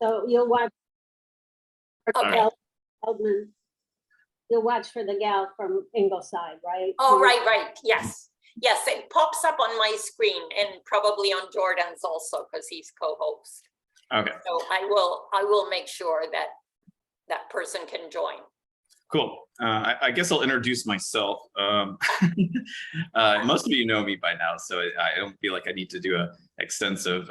So you'll watch for Okay. Gal Feldman. You'll watch for the gal from Ingleside, right? Oh, right. Yes. Yes, it pops up on my screen and probably on Jordan's also because he's co-host. Okay. So I will make sure that that person can join. Cool. I guess I'll introduce myself. Most of you know me by now, so I don't feel like I need to do an extensive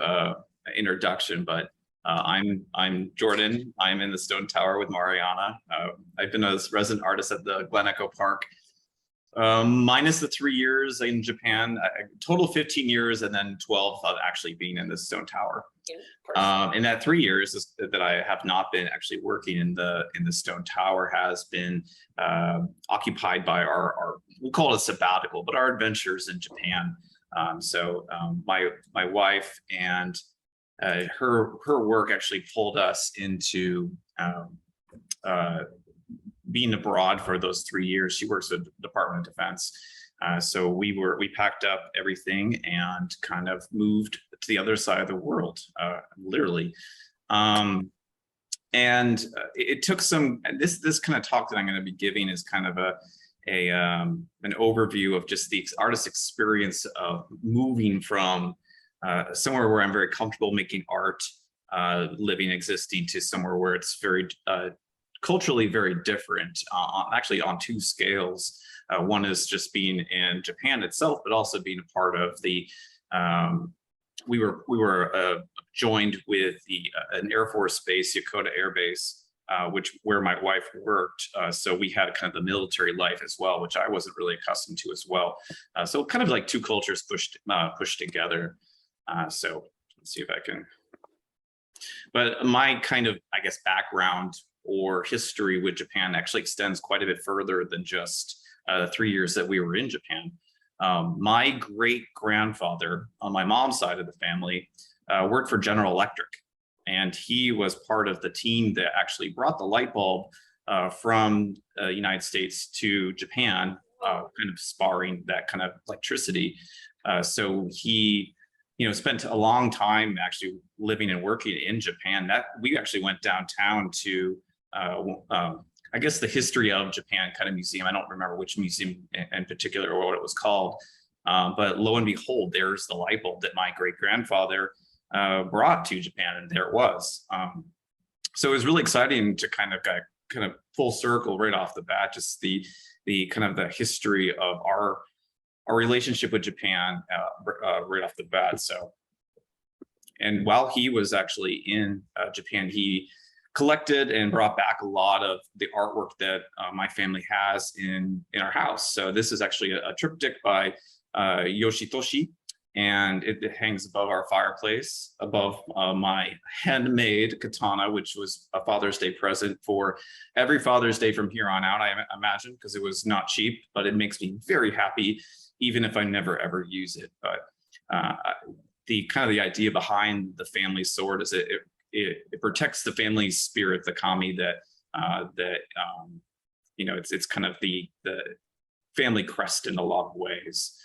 introduction, but I'm Jordan. I'm in the Stone Tower with Mariana. I've been a resident artist at the Glen Echo Park, minus the 3 years in Japan, total 15 years, and then 12 of actually being in the Stone Tower. In that 3 years that I have not been actually working in the Stone Tower has been occupied by our we'll call it a sabbatical, but our adventures in Japan. My wife and her work actually pulled us into being abroad for those 3 years. She works with the Department of Defense. So we packed up everything and kind of moved to the other side of the world, literally. It took some, this kind of talk that I'm going to be giving is kind of an overview of just the artist experience of moving from somewhere where I'm very comfortable making art, living, existing, to somewhere where it's very culturally very different, actually on two scales. One is just being in Japan itself, but also being a part of the, we were joined with an Air Force base, Yokota Air Base, where my wife worked. So we had kind of the military life as well, which I wasn't really accustomed to as well. So kind of like two cultures pushed together. So let's see if I can. But my kind of, I guess, background or history with Japan actually extends quite a bit further than just 3 years that we were in Japan. My great-grandfather on my mom's side of the family worked for General Electric, and he was part of the team that actually brought the light bulb from the United States to Japan, kind of sparring that kind of electricity. So he, spent a long time actually living and working in Japan. That we actually went downtown to I guess the History of Japan kind of museum. I don't remember which museum in particular or what it was called, but lo and behold, there's the light bulb that my great-grandfather brought to Japan, and there it was. So it was really exciting to kind of full circle right off the bat, just the kind of the history of our relationship with Japan right off the bat. So, and while he was actually in Japan, he collected and brought back a lot of the artwork that my family has in our house. So this is actually a triptych by Yoshitoshi, and it hangs above our fireplace, above my handmade katana, which was a Father's Day present for every Father's Day from here on out, I imagine, because it was not cheap, but it makes me very happy, even if I never ever use it. But the idea behind the family sword is it protects the family spirit, the kami that it's kind of the family crest in a lot of ways.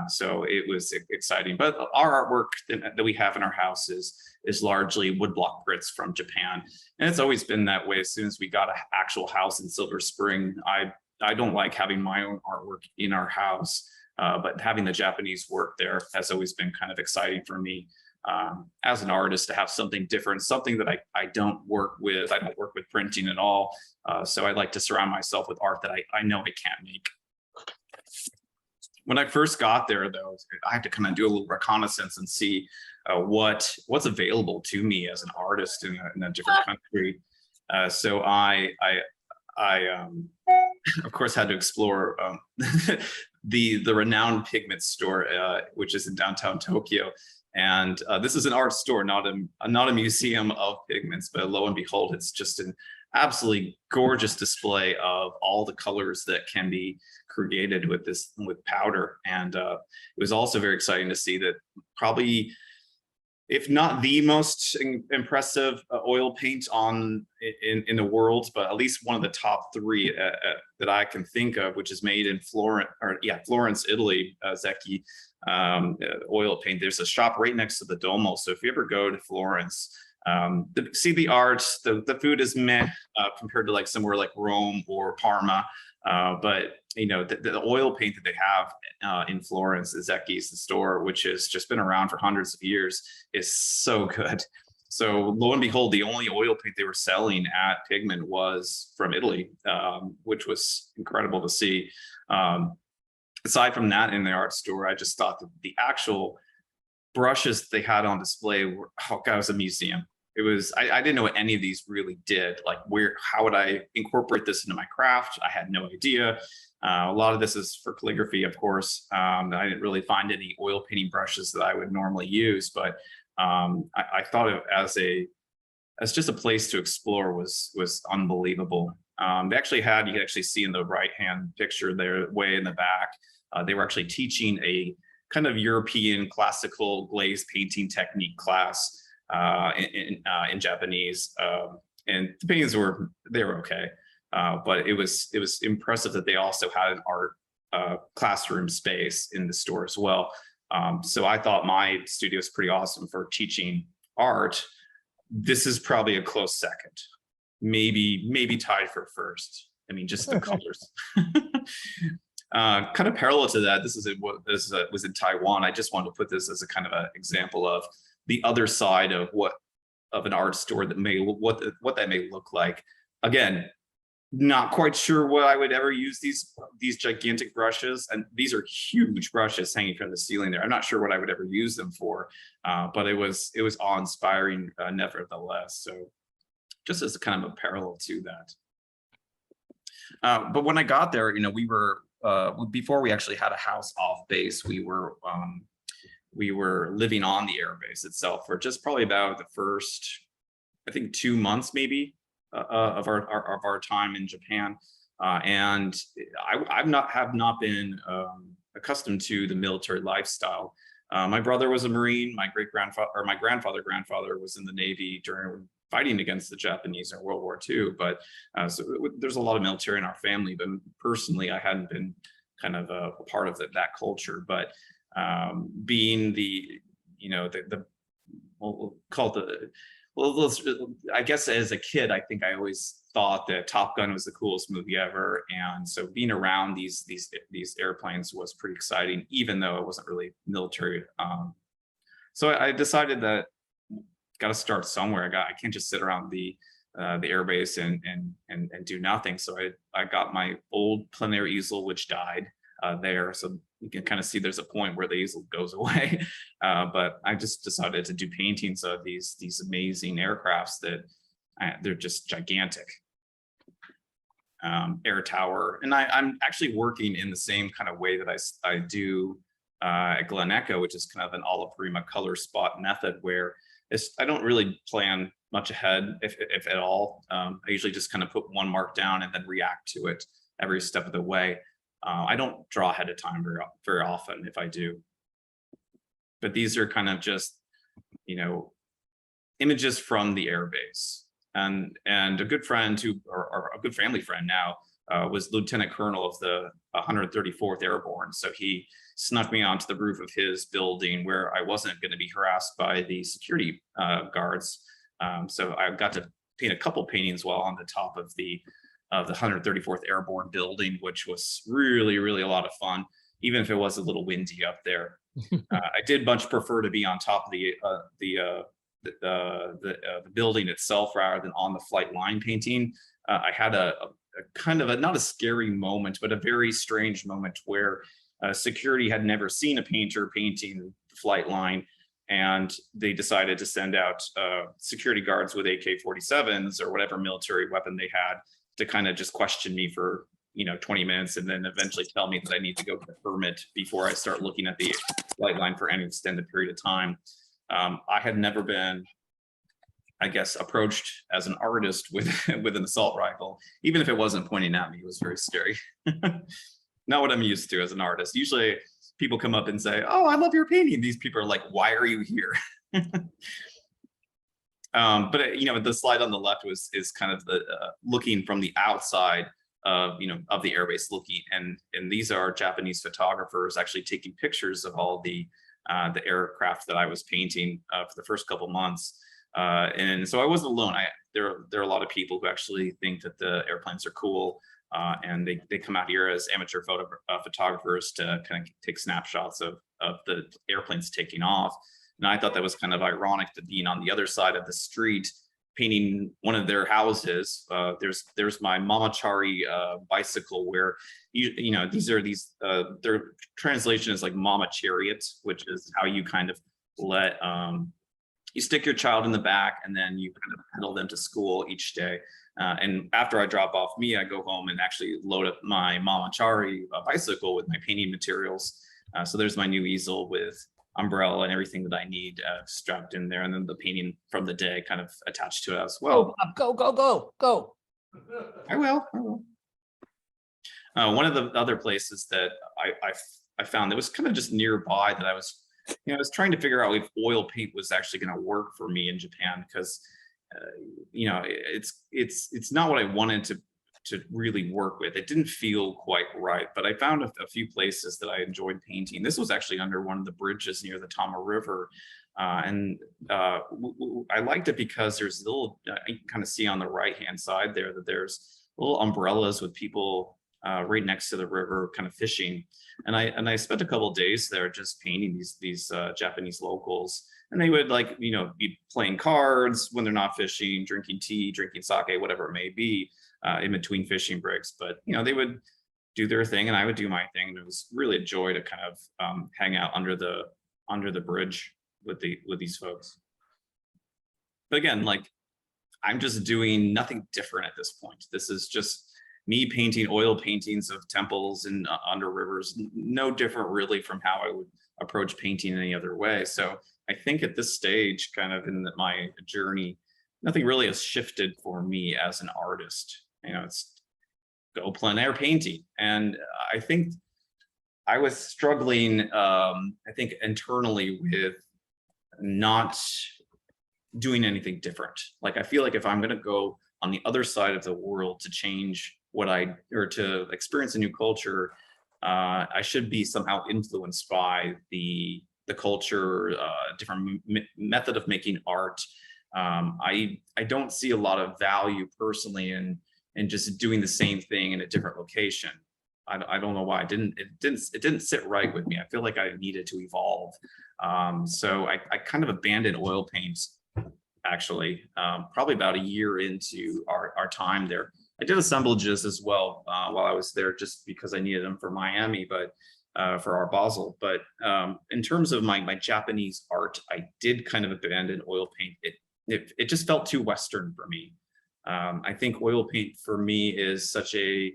So it was exciting. But our artwork that we have in our house is largely woodblock prints from Japan, and it's always been that way. As soon as we got an actual house in Silver Spring, I don't like having my own artwork in our house, but having the Japanese work there has always been kind of exciting for me. As an artist, to have something different, something that I don't work with. I don't work with printing at all. So I like to surround myself with art that I know I can't make. When I first got there, though, I had to kind of do a little reconnaissance and see what's available to me as an artist in a different country. So I of course had to explore the renowned pigment store, which is in downtown Tokyo. And this is an art store, not a museum of pigments, but lo and behold, it's just an absolutely gorgeous display of all the colors that can be created with powder. And it was also very exciting to see that probably, if not the most impressive oil paint in the world, but at least one of the top three that I can think of, which is made in Florence, Italy, Zecchi oil paint. There's a shop right next to the Duomo. So if you ever go to Florence, See the art, the food is meh compared to like somewhere like Rome or Parma. But you know, the oil paint that they have in Florence, Zecchi's, the store, which has just been around for hundreds of years, is so good. So lo and behold, the only oil paint they were selling at Pigment was from Italy, which was incredible to see. Aside from that, in the art store, I just thought that the actual brushes they had on display were, oh God, it was a museum. It was, I didn't know what any of these really did. Like how would I incorporate this into my craft? I had no idea. A lot of this is for calligraphy, of course. I didn't really find any oil painting brushes that I would normally use, but I thought of it as just a place to explore was unbelievable. They actually had, you can actually see in the right-hand picture there, way in the back, they were actually teaching a kind of European classical glaze painting technique class in Japanese, and the paintings they were okay, but it was impressive that they also had an art classroom space in the store as well. So I thought my studio is pretty awesome for teaching art. This is probably a close second, maybe tied for first. I mean, just the colors. Kind of parallel to that, this was in Taiwan. I just wanted to put this as a kind of an example of the other side of an art store that what that may look like. Again, not quite sure what I would ever use these gigantic brushes, and these are huge brushes hanging from the ceiling there. I'm not sure what I would ever use them for, but it was awe-inspiring nevertheless. So just as a kind of a parallel to that. But when I got there, you know, we were before we actually had a house off base, we were living on the airbase itself for just probably about the first, I think, 2 months maybe of our time in Japan, and have not been accustomed to the military lifestyle. My brother was a Marine. My grandfather was in the Navy during fighting against the Japanese in World War II. But so there's a lot of military in our family, but personally, I hadn't been kind of a part of that culture. But being I guess as a kid, I think I always thought that Top Gun was the coolest movie ever, and so being around these airplanes was pretty exciting, even though it wasn't really military. So I decided that got to start somewhere. I can't just sit around the airbase and do nothing. So I got my old plein air easel, which died there. So you can kind of see there's a point where the easel goes away. But I just decided to do paintings of these amazing aircrafts that they're just gigantic. Air tower, and I'm actually working in the same kind of way that I do at Glen Echo, which is kind of an alla prima color spot method, where I don't really plan much ahead, if at all. I usually just kind of put one mark down and then react to it every step of the way. I don't draw ahead of time very often, if I do. But these are kind of just, you know, images from the airbase. And a good friend or a good family friend now, was Lieutenant Colonel of the 134th Airborne. So he snuck me onto the roof of his building where I wasn't going to be harassed by the security guards. So I got to paint a couple paintings while on the top of the 134th Airborne building, which was really, really a lot of fun, even if it was a little windy up there. I did much prefer to be on top of the building itself rather than on the flight line painting. I had a kind of not a scary moment, but a very strange moment where security had never seen a painter painting the flight line, and they decided to send out security guards with AK-47s or whatever military weapon they had to kind of just question me for 20 minutes, and then eventually tell me that I need to go get a permit before I start looking at the flight line for any extended period of time. I had never been, I guess, approached as an artist with an assault rifle, even if it wasn't pointing at me. It was very scary. Not what I'm used to as an artist. Usually people come up and say, "Oh, I love your painting." These people are like, "Why are you here?" But the slide on the left is kind of the looking from the outside of the airbase, looking, and these are Japanese photographers actually taking pictures of all the aircraft that I was painting for the first couple months. And so I wasn't alone. There are a lot of people who actually think that the airplanes are cool. And they come out here as amateur photographers to kind of take snapshots of the airplanes taking off. And I thought that was kind of ironic to being on the other side of the street, painting one of their houses. There's my mamachari bicycle, where you know their translation is like mama chariot, which is how you kind of let you stick your child in the back and then you kind of pedal them to school each day. And after I drop off me, I go home and actually load up my mamachari bicycle with my painting materials. So there's my new easel with umbrella and everything that I need strapped in there, and then the painting from the day kind of attached to it as well. Go. I will. One of the other places that I found that was kind of just nearby that I was trying to figure out if oil paint was actually going to work for me in Japan, because it's not what I wanted to really work with. It didn't feel quite right, but I found a few places that I enjoyed painting. This was actually under one of the bridges near the Tama River. I liked it because there's little, you can kind of see on the right-hand side there that there's little umbrellas with people right next to the river kind of fishing. And I spent a couple of days there just painting these Japanese locals. And they would be playing cards when they're not fishing, drinking tea, drinking sake, whatever it may be, in between fishing breaks. But they would do their thing and I would do my thing. And it was really a joy to kind of hang out under the bridge with these folks. But again, I'm just doing nothing different at this point. This is just me painting oil paintings of temples and under rivers, no different really from how I would approach painting any other way. So I think at this stage, kind of in my journey, nothing really has shifted for me as an artist. It's go plein air painting. And I think I was struggling, I think internally with not doing anything different. I feel like if I'm going to go on the other side of the world to change or to experience a new culture, I should be somehow influenced by the culture, different method of making art. I don't see a lot of value personally in just doing the same thing in a different location. I don't know why. It didn't sit right with me. I feel like I needed to evolve. So I kind of abandoned oil paints, actually, probably about a year into our time there. I did assemblages as well while I was there, just because I needed them for Miami, but for our Basel. But in terms of my Japanese art, I did kind of abandon oil paint. It just felt too Western for me. I think oil paint for me is such a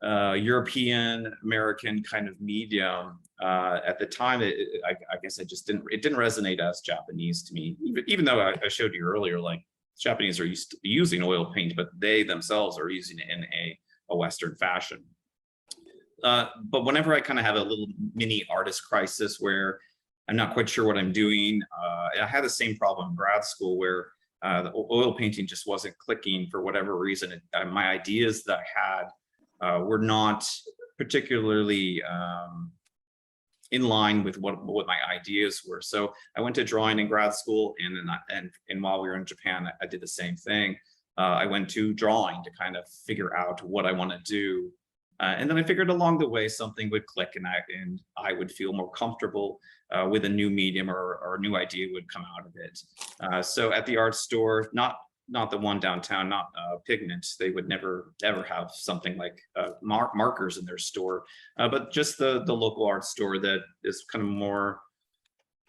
European American kind of medium. At the time, I guess it didn't resonate as Japanese to me, even though I showed you earlier, Japanese are used to using oil paint, but they themselves are using it in a Western fashion. But whenever I kind of have a little mini artist crisis where I'm not quite sure what I'm doing, I had the same problem in grad school where the oil painting just wasn't clicking for whatever reason. My ideas that I had were not particularly in line with what my ideas were. So I went to drawing in grad school, and while we were in Japan, I did the same thing. I went to drawing to kind of figure out what I want to do. And then I figured along the way something would click, and I would feel more comfortable with a new medium or a new idea would come out of it. So at the art store, not the one downtown, not Pigment, they would never ever have something like markers in their store, but just the local art store that is kind of more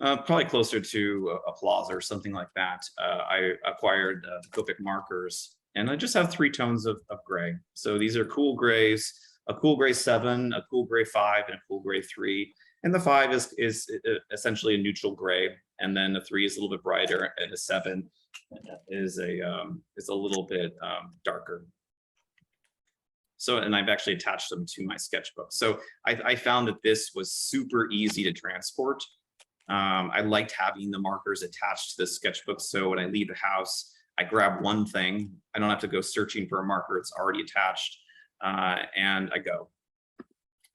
probably closer to a plaza or something like that. I acquired Copic markers, and I just have 3 tones of gray. So these are cool grays, a cool gray 7, a cool gray 5, and a cool gray 3. And the 5 is essentially a neutral gray, and then the 3 is a little bit brighter, and the 7 is a little bit darker. So, and I've actually attached them to my sketchbook. So I found that this was super easy to transport. I liked having the markers attached to the sketchbook. So when I leave the house, I grab one thing. I don't have to go searching for a marker. It's already attached, and I go.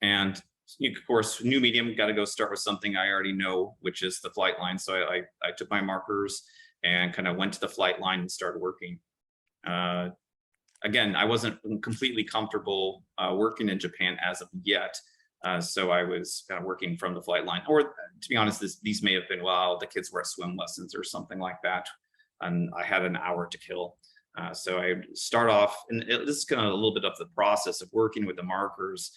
And of course, new medium, got to go start with something I already know, which is the flight line. So I took my markers and kind of went to the flight line and started working. Again, I wasn't completely comfortable working in Japan as of yet. So I was kind of working from the flight line, or to be honest, these may have been while the kids were at swim lessons or something like that. And I had an hour to kill. So I start off, and this is kind of a little bit of the process of working with the markers.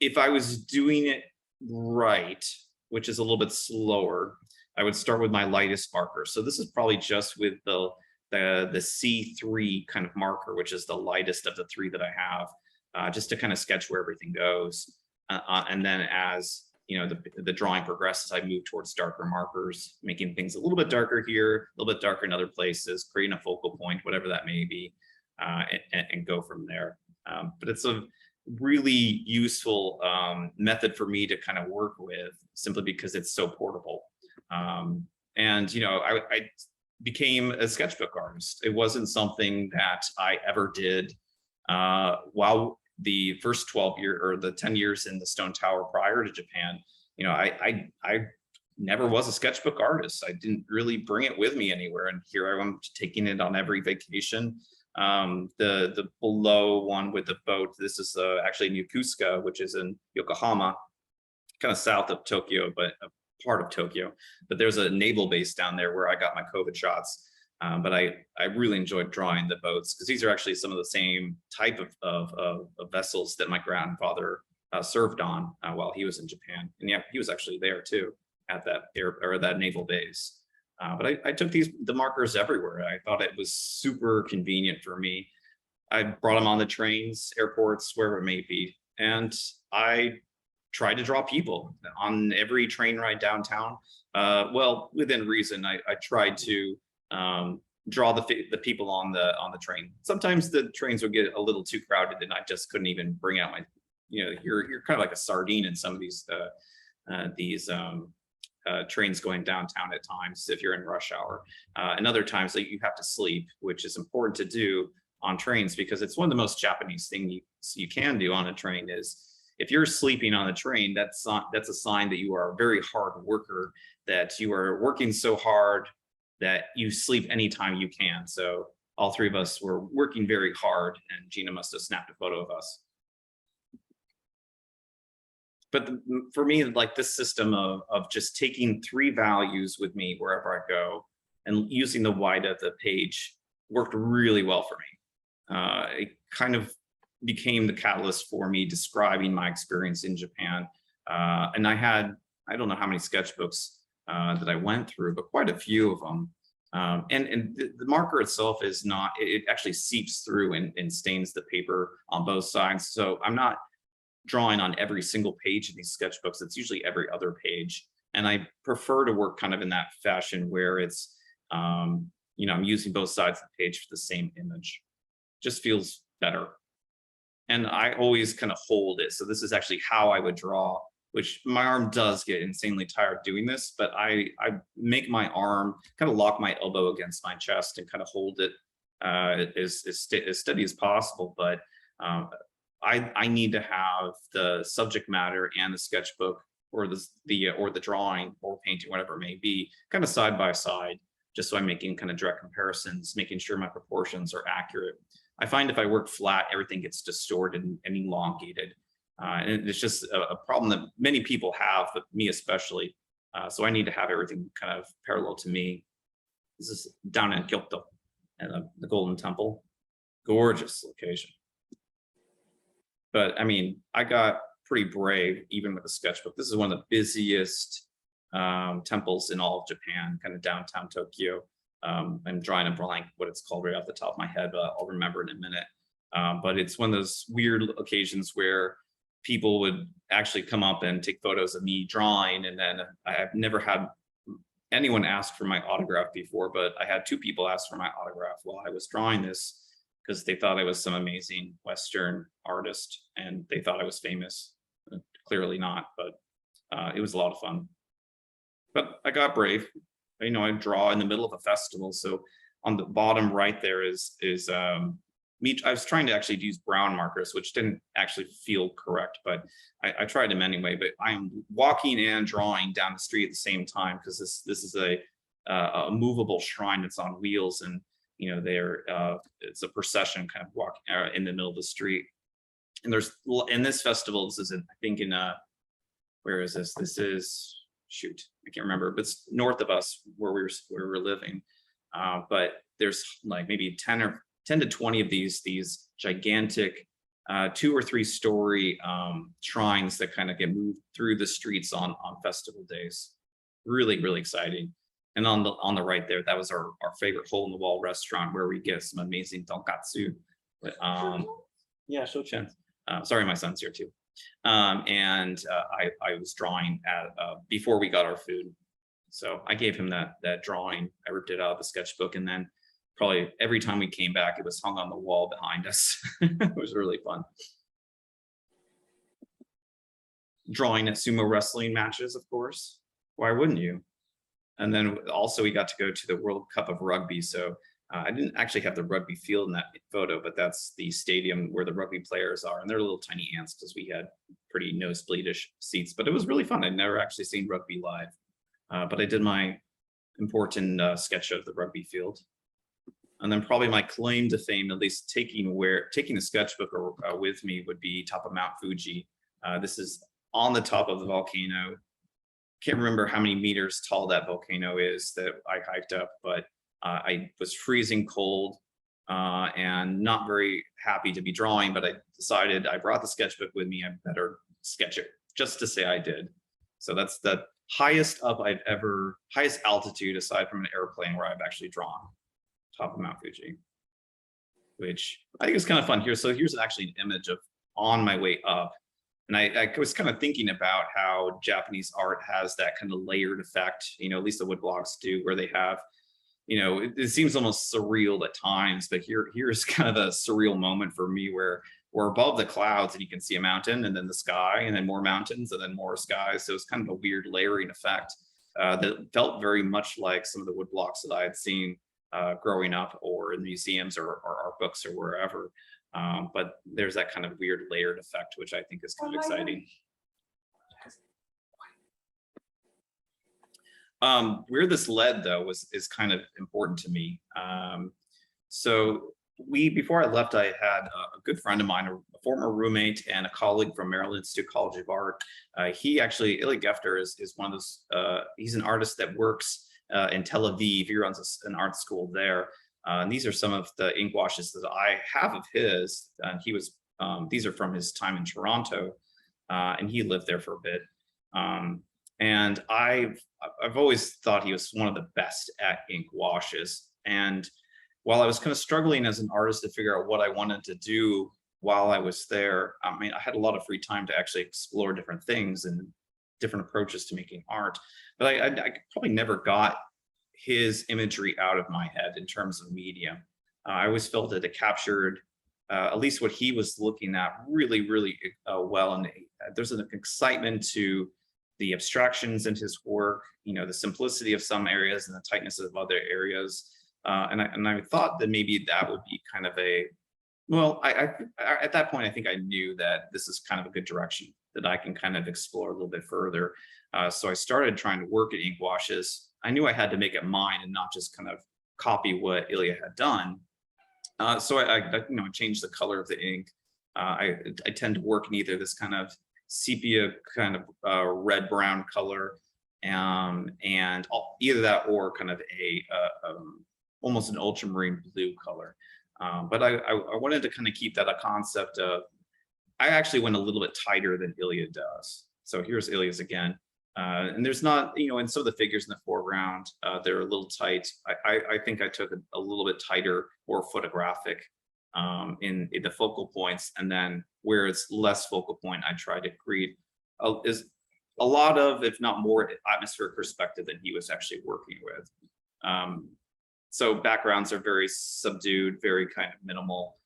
If I was doing it right, which is a little bit slower, I would start with my lightest marker. So this is probably just with the C3 kind of marker, which is the lightest of the three that I have, just to kind of sketch where everything goes. And then as you know, the drawing progresses, I move towards darker markers, making things a little bit darker here, a little bit darker in other places, creating a focal point, whatever that may be, and go from there. But it's a really useful method for me to kind of work with, simply because it's so portable. And you know, I became a sketchbook artist. It wasn't something that I ever did while the first 12 years or the 10 years in the Stone Tower prior to Japan. You know, I never was a sketchbook artist. I didn't really bring it with me anywhere. And here I am taking it on every vacation. The below one with the boat, this is actually in Yokosuka, which is in Yokohama, kind of south of Tokyo, but a part of Tokyo. But there's a naval base down there where I got my COVID shots. But I really enjoyed drawing the boats, because these are actually some of the same type of vessels that my grandfather served on while he was in Japan. And yeah, he was actually there too at that naval base. But I took the markers everywhere. I thought it was super convenient for me. I brought them on the trains, airports, wherever it may be. And I tried to draw people on every train ride downtown. Well, within reason, I tried to draw the people on the train. Sometimes the trains would get a little too crowded and I just couldn't even bring out my, you know, you're kind of like a sardine in some of these trains going downtown at times if you're in rush hour. And other times that you have to sleep, which is important to do on trains, because it's one of the most Japanese things you can do on a train is, if you're sleeping on the train, that's a sign that you are a very hard worker, that you are working so hard that you sleep anytime you can. So all three of us were working very hard, and Gina must have snapped a photo of us. But for me, like this system of just taking three values with me wherever I go and using the wide of the page worked really well for me. It kind of became the catalyst for me describing my experience in Japan. And I don't know how many sketchbooks that I went through, but quite a few of them. And the marker itself is not, it actually seeps through and stains the paper on both sides. So I'm not drawing on every single page in these sketchbooks. It's usually every other page. And I prefer to work kind of in that fashion where it's, you know, I'm using both sides of the page for the same image. Just feels better. And I always kind of hold it. So this is actually how I would draw, which my arm does get insanely tired doing this, but I make my arm kind of lock my elbow against my chest and kind of hold it as steady as possible. But I need to have the subject matter and the sketchbook or the drawing or painting, whatever it may be, kind of side by side, just so I'm making kind of direct comparisons, making sure my proportions are accurate. I find if I work flat, everything gets distorted and elongated. And it's just a problem that many people have, but me especially. So I need to have everything kind of parallel to me. This is down in Kyoto, and the Golden Temple. Gorgeous location. But I mean, I got pretty brave even with the sketchbook. This is one of the busiest temples in all of Japan, kind of downtown Tokyo. I'm drawing a blank what it's called right off the top of my head, but I'll remember in a minute. But it's one of those weird occasions where people would actually come up and take photos of me drawing. And then I've never had anyone ask for my autograph before, but I had two people ask for my autograph while I was drawing this, because they thought I was some amazing Western artist and they thought I was famous. Clearly not, but it was a lot of fun. But I got brave. You know, I draw in the middle of a festival. So on the bottom right there is me. I was trying to actually use brown markers, which didn't actually feel correct, but I tried them anyway. But I am walking and drawing down the street at the same time, because this is a a movable shrine that's on wheels, and it's a procession kind of walking in the middle of the street. And there's in this festival, this is I think in where is this? This is, shoot, I can't remember, but it's north of us where we were living. But there's like maybe 10 to 20 of these gigantic 2 or 3 story shrines that kind of get moved through the streets on festival days. Really, really exciting. And on the right there, that was our favorite hole in the wall restaurant where we get some amazing tonkatsu. But yeah, Shochen. Sorry, my son's here too. And I was drawing at before we got our food. So I gave him that drawing. I ripped it out of the sketchbook, and then probably every time we came back, it was hung on the wall behind us. It was really fun. Drawing at sumo wrestling matches, of course. Why wouldn't you? And then also we got to go to the World Cup of Rugby. So I didn't actually have the rugby field in that photo, but that's the stadium where the rugby players are. And they're little tiny ants because we had pretty nosebleedish seats, but it was really fun. I'd never actually seen rugby live, but I did my important sketch of the rugby field. And then probably my claim to fame, at least taking the sketchbook with me, would be top of Mount Fuji. This is on the top of the volcano. Can't remember how many meters tall that volcano is that I hiked up, but I was freezing cold and not very happy to be drawing, but I decided I brought the sketchbook with me. I better sketch it just to say I did. So that's the highest altitude aside from an airplane where I've actually drawn, top of Mount Fuji, which I think is kind of fun here. So here's actually an image of on my way up. And I was kind of thinking about how Japanese art has that kind of layered effect, at least the woodblocks do, where they have, it seems almost surreal at times, but here's kind of a surreal moment for me where we're above the clouds and you can see a mountain and then the sky and then more mountains and then more skies. So it's kind of a weird layering effect that felt very much like some of the woodblocks that I had seen growing up or in museums or art books or wherever. But there's that kind of weird layered effect, which I think is kind of exciting. Where this led, though, is kind of important to me. So before I left, I had a good friend of mine, a former roommate and a colleague from Maryland Institute College of Art. He actually, Ilya Gefter is one of those, he's an artist that works in Tel Aviv. He runs an art school there. And these are some of the ink washes that I have of his. And these are from his time in Toronto, and he lived there for a bit. And I've always thought he was one of the best at ink washes. And while I was kind of struggling as an artist to figure out what I wanted to do while I was there, I mean, I had a lot of free time to actually explore different things and different approaches to making art. But I probably never got his imagery out of my head in terms of medium. I always felt that it captured at least what he was looking at really, really well. And there's an excitement to the abstractions in his work, the simplicity of some areas and the tightness of other areas. And I thought that maybe that would be kind of at that point, I think I knew that this is kind of a good direction that I can kind of explore a little bit further. So I started trying to work at ink washes. I knew I had to make it mine and not just kind of copy what Ilya had done. So I changed the color of the ink. I tend to work in either this kind of sepia kind of red-brown color, and either that or kind of almost an ultramarine blue color. But I wanted to kind of keep that a concept of, I actually went a little bit tighter than Ilya does. So here's Ilya's again. And there's not, and some of the figures in the foreground, they're a little tight. I think I took a little bit tighter, more photographic in the focal points. And then where it's less focal point, I try to create is a lot of, if not more, atmospheric perspective than he was actually working with. So backgrounds are very subdued, very kind of minimal.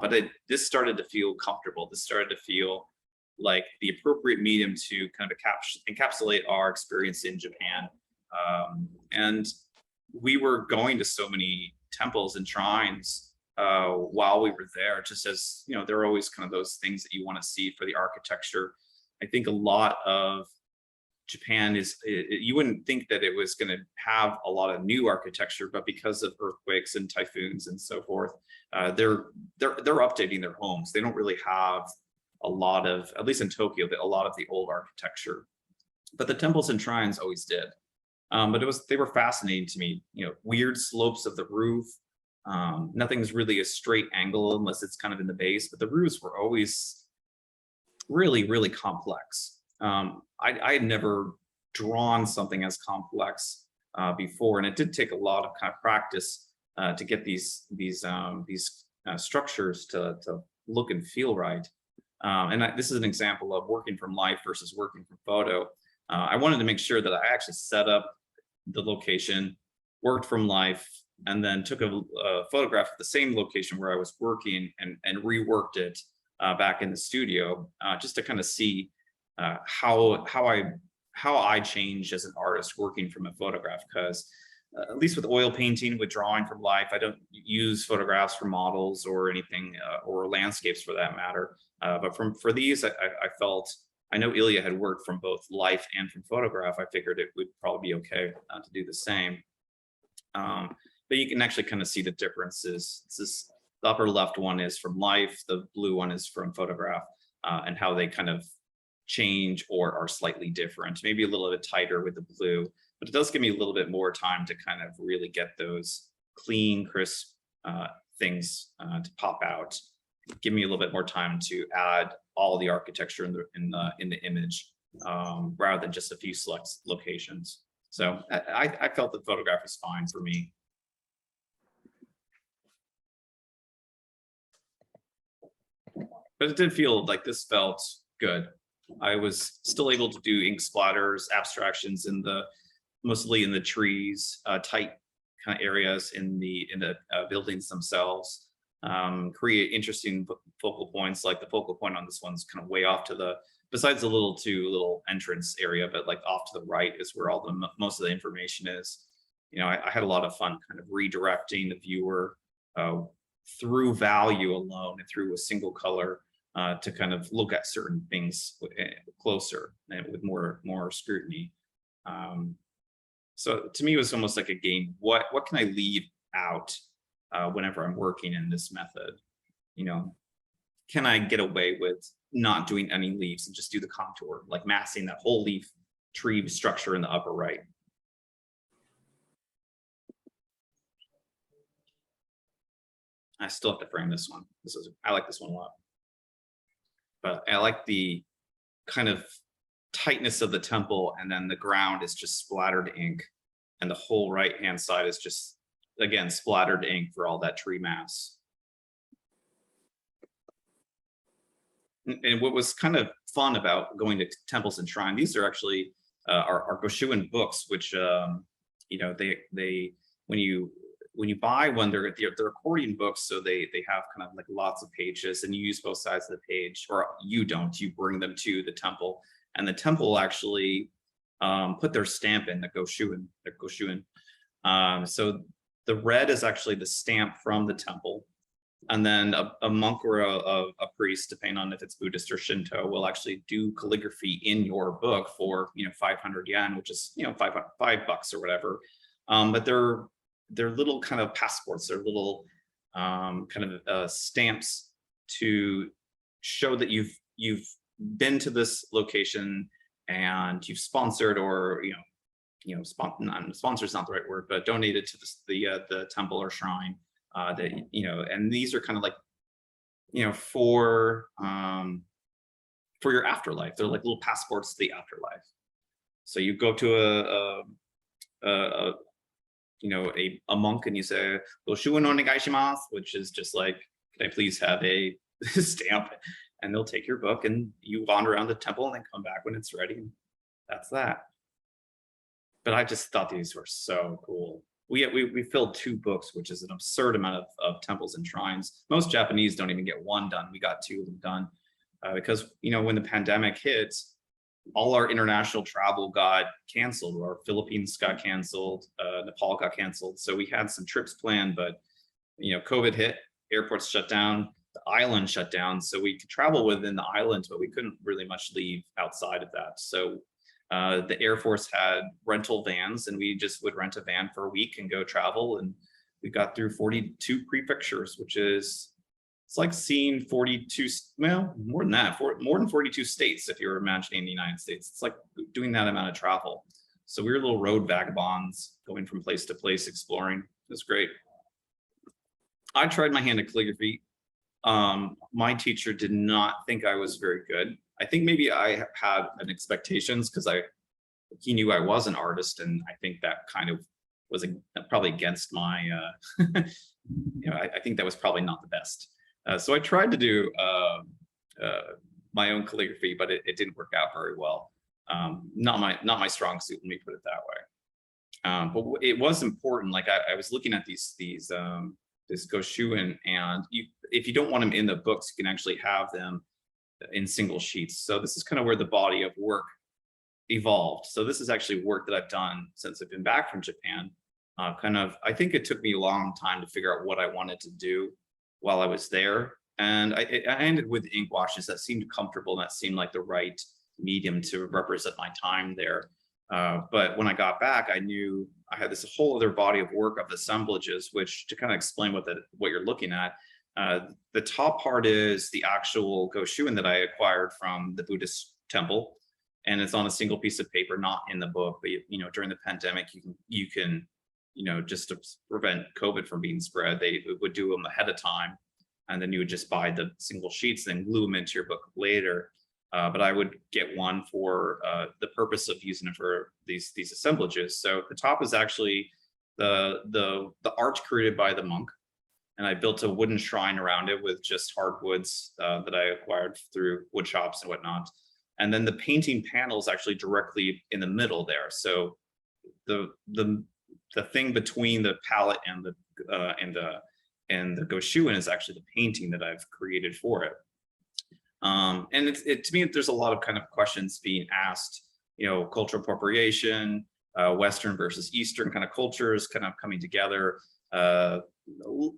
But this started to feel comfortable. This started to feel like the appropriate medium to kind of encapsulate our experience in Japan. And we were going to so many temples and shrines while we were there, just as, there are always kind of those things that you want to see for the architecture. I think a lot of Japan is, you wouldn't think that it was going to have a lot of new architecture, but because of earthquakes and typhoons and so forth, they're updating their homes. They don't really have a lot of, at least in Tokyo, a lot of the old architecture, but the temples and shrines always did. But they were fascinating to me. You know, weird slopes of the roof. Nothing's really a straight angle unless it's kind of in the base, but the roofs were always really, really complex. I had never drawn something as complex before, and it did take a lot of kind of practice to get these structures to look and feel right. This is an example of working from life versus working from photo. I wanted to make sure that I actually set up the location, worked from life, and then took a photograph of the same location where I was working and reworked it back in the studio, just to kind of see how I change as an artist working from a photograph. Because at least with oil painting, with drawing from life, I don't use photographs for models or anything, or landscapes for that matter. But for these, I felt, I know Ilya had worked from both life and from photograph. I figured it would probably be okay to do the same. But you can actually kind of see the differences. The upper left one is from life, the blue one is from photograph, and how they kind of change or are slightly different. Maybe a little bit tighter with the blue, but it does give me a little bit more time to kind of really get those clean, crisp things to pop out. Give me a little bit more time to add all the architecture in the image, rather than just a few select locations. So I felt the photograph was fine for me. But it did feel like this felt good. I was still able to do ink splatters, abstractions mostly in the trees, tight kind of areas in the buildings themselves. Create interesting focal points, like the focal point on this one's kind of way off to the, besides the little entrance area, but like off to the right is where all most of the information is. You know, I had a lot of fun kind of redirecting the viewer through value alone and through a single color to kind of look at certain things closer and with more scrutiny. So to me, it was almost like a game. What can I leave out whenever I'm working in this method? You know, can I get away with not doing any leaves and just do the contour, like massing that whole leaf tree structure in the upper right? I still have to frame this one. I like this one a lot. But I like the kind of tightness of the temple, and then the ground is just splattered ink, and the whole right-hand side is just, again, splattered ink for all that tree mass. And what was kind of fun about going to temples and shrine, these are actually our Goshuin books, which you know, they when you buy one, they're accordion books, so they have kind of like lots of pages, and you use both sides of the page, or you don't. You bring them to the temple, and the temple actually put their stamp in the Goshuin. So the red is actually the stamp from the temple, and then a monk or a priest, depending on if it's Buddhist or Shinto, will actually do calligraphy in your book for 500 yen, which is $5 or whatever. But they're little kind of passports. They're little kind of stamps to show that you've been to this location and you've sponsored, or sponsor is not the right word, but donated to the temple or shrine. And these are kind of like for your afterlife. They're like little passports to the afterlife. So you go to a monk and you say "Goshuin onegai shimasu," which is just like, can I please have a stamp? And they'll take your book and you wander around the temple and then come back when it's ready. And that's that. But I just thought these were so cool. We filled 2 books, which is an absurd amount of temples and shrines. Most Japanese don't even get 1 done. We got 2 of them done because when the pandemic hit, all our international travel got canceled. Our Philippines got canceled, Nepal got canceled. So we had some trips planned, but COVID hit, airports shut down, the island shut down. So we could travel within the island, but we couldn't really much leave outside of that. So The Air Force had rental vans, and we just would rent a van for a week and go travel. And we got through 42 prefectures, which is, it's like seeing 42, well, more than that, more than 42 states, if you're imagining the United States. It's like doing that amount of travel. So we were little road vagabonds going from place to place, exploring. It was great. I tried my hand at calligraphy. My teacher did not think I was very good. I think maybe I had an expectations because he knew I was an artist, and I think that kind of was probably against my, I think that was probably not the best. So I tried to do my own calligraphy, but it didn't work out very well. Not my strong suit, let me put it that way. But it was important. Like I was looking at this Goshuin, and if you don't want them in the books, you can actually have them in single sheets. So this is kind of where the body of work evolved. So this is actually work that I've done since I've been back from Japan. I think it took me a long time to figure out what I wanted to do while I was there. And I ended with ink washes that seemed comfortable, and that seemed like the right medium to represent my time there. But when I got back, I knew I had this whole other body of work of assemblages, which, to kind of explain what you're looking at, the top part is the actual Goshuin that I acquired from the Buddhist temple, and it's on a single piece of paper, not in the book. But during the pandemic, you can just to prevent COVID from being spread, they would do them ahead of time, and then you would just buy the single sheets, then glue them into your book later. But I would get one for the purpose of using it for these assemblages. So the top is actually the arch created by the monk, and I built a wooden shrine around it with just hardwoods that I acquired through wood shops and whatnot. And then the painting panel is actually directly in the middle there. So the thing between the palette and the Goshuin is actually the painting that I've created for it. And to me, there's a lot of kind of questions being asked, cultural appropriation, Western versus Eastern kind of cultures kind of coming together, a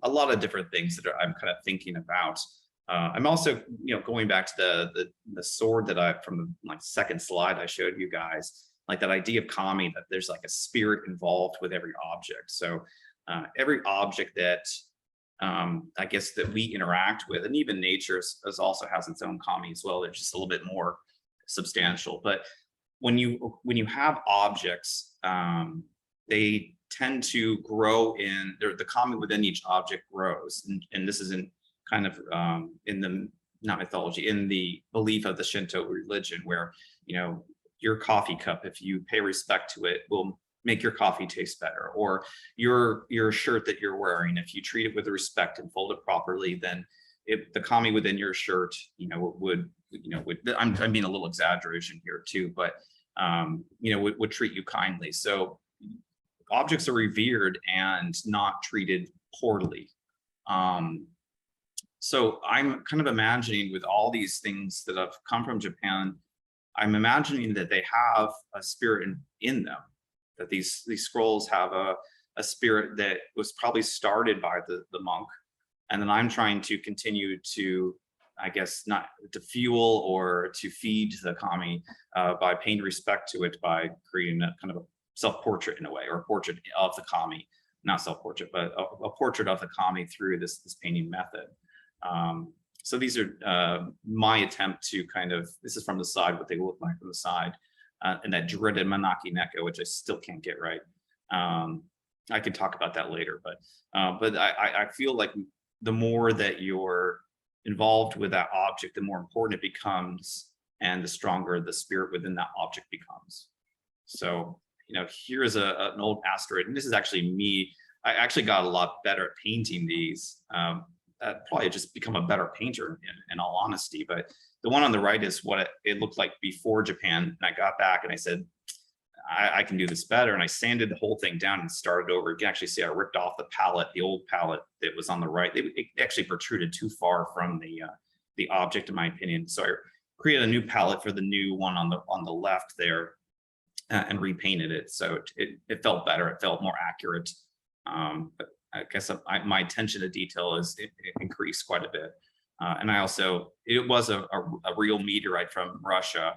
lot of different things that I'm kind of thinking about. I'm also, going back to the sword that from the second slide I showed you guys, like that idea of kami, that there's like a spirit involved with every object. So every object that I guess that we interact with, and even nature also has its own kami as well. They're just a little bit more substantial. But when you have objects, they tend to grow the kami within each object grows, and this is in kind of in the not mythology, in the belief of the Shinto religion, where your coffee cup, if you pay respect to it, will make your coffee taste better, or your shirt that you're wearing, if you treat it with respect and fold it properly, then the kami within your shirt, would I'm being a little exaggeration here too, but would treat you kindly. So objects are revered and not treated poorly. So I'm kind of imagining, with all these things that have come from Japan, I'm imagining that they have a spirit in them, that these scrolls have a spirit that was probably started by the monk. And then I'm trying to continue to, I guess, not to fuel or to feed the kami by paying respect to it, by creating a kind of a self-portrait in a way, or a portrait of the kami, not self-portrait, but a portrait of the kami through this painting method. So these are my attempt to kind of, this is from the side, what they look like from the side, and that dreaded Manaki Neko, which I still can't get right. I can talk about that later, but I feel like the more that you're involved with that object, the more important it becomes, and the stronger the spirit within that object becomes. So, here is an old asteroid, and this is actually me. I actually got a lot better at painting these. Probably just become a better painter in all honesty, but the one on the right is what it looked like before Japan. And I got back and I said, I can do this better. And I sanded the whole thing down and started over. You can actually see I ripped off the palette, the old palette that was on the right. It actually protruded too far from the object, in my opinion. So I created a new palette for the new one on the left there, and repainted it. So it felt better. It felt more accurate. But I guess my attention to detail it increased quite a bit. And I also, it was a real meteorite from Russia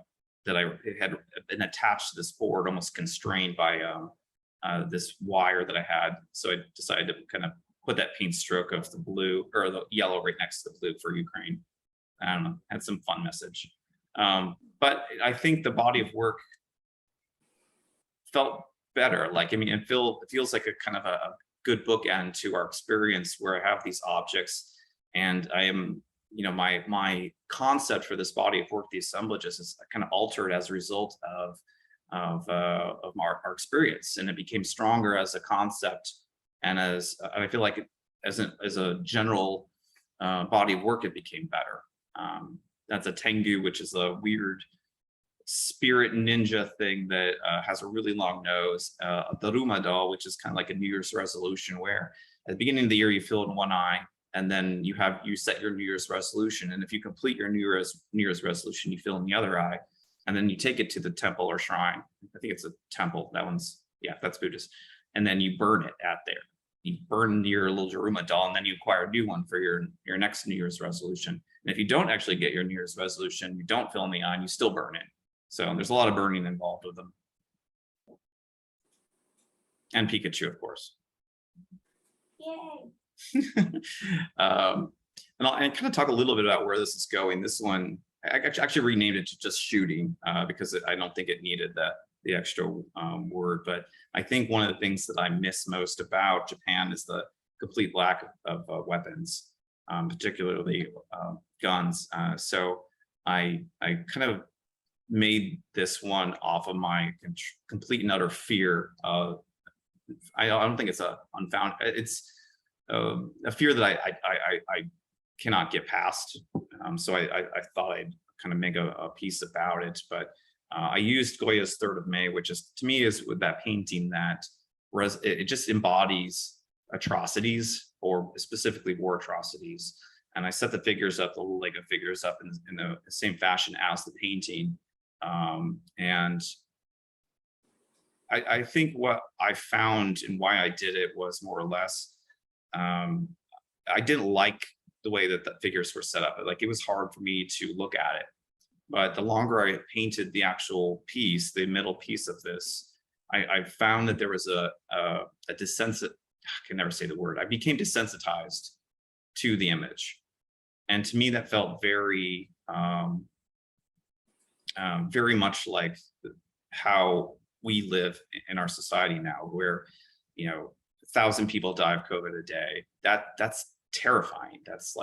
that I had been attached to this board, almost constrained by this wire that I had. So I decided to kind of put that paint stroke of the blue or the yellow right next to the blue for Ukraine. I don't know, had some fun message. But I think the body of work felt better. Like, I mean, it feels like a kind of a good bookend to our experience where I have these objects and I am, you know, my concept for this body of work, the assemblages, is kind of altered as a result of our experience, and it became stronger as a concept. And as I feel like as a general body of work, it became better. That's a Tengu, which is a weird spirit ninja thing that has a really long nose. A Daruma doll, which is kind of like a New Year's resolution, where at the beginning of the year you fill in one eye, and then you set your New Year's resolution, and if you complete your New Year's resolution, you fill in the other eye, and then you take it to the temple or shrine. I think it's a temple. That one's, yeah, that's Buddhist. And then you burn it at there. You burn your little Daruma doll, and then you acquire a new one for your next New Year's resolution. And if you don't actually get your New Year's resolution, you don't fill in the eye, and you still burn it. So there's a lot of burning involved with them. And Pikachu, of course. Yay. And kind of talk a little bit about where this is going. This one, I actually renamed it to just shooting because I don't think it needed the extra word. But I think one of the things that I miss most about Japan is the complete lack of weapons, particularly guns. So I kind of made this one off of my complete and utter fear of, I don't think it's it's a fear that I cannot get past. So I thought I'd kind of make a piece about it, but I used Goya's 3rd of May, which is, to me, is with that painting that it just embodies atrocities, or specifically war atrocities. And I set the figures up, the little Lego figures up in the same fashion as the painting. And I think what I found and why I did it was more or less, I didn't like the way that the figures were set up. Like, it was hard for me to look at it. But the longer I painted the actual piece, the middle piece of this, I found that there was a I can never say the word. I became desensitized to the image. And to me, that felt very, very much like how we live in our society now, where, you know, 1,000 people die of COVID a day. That's terrifying. That's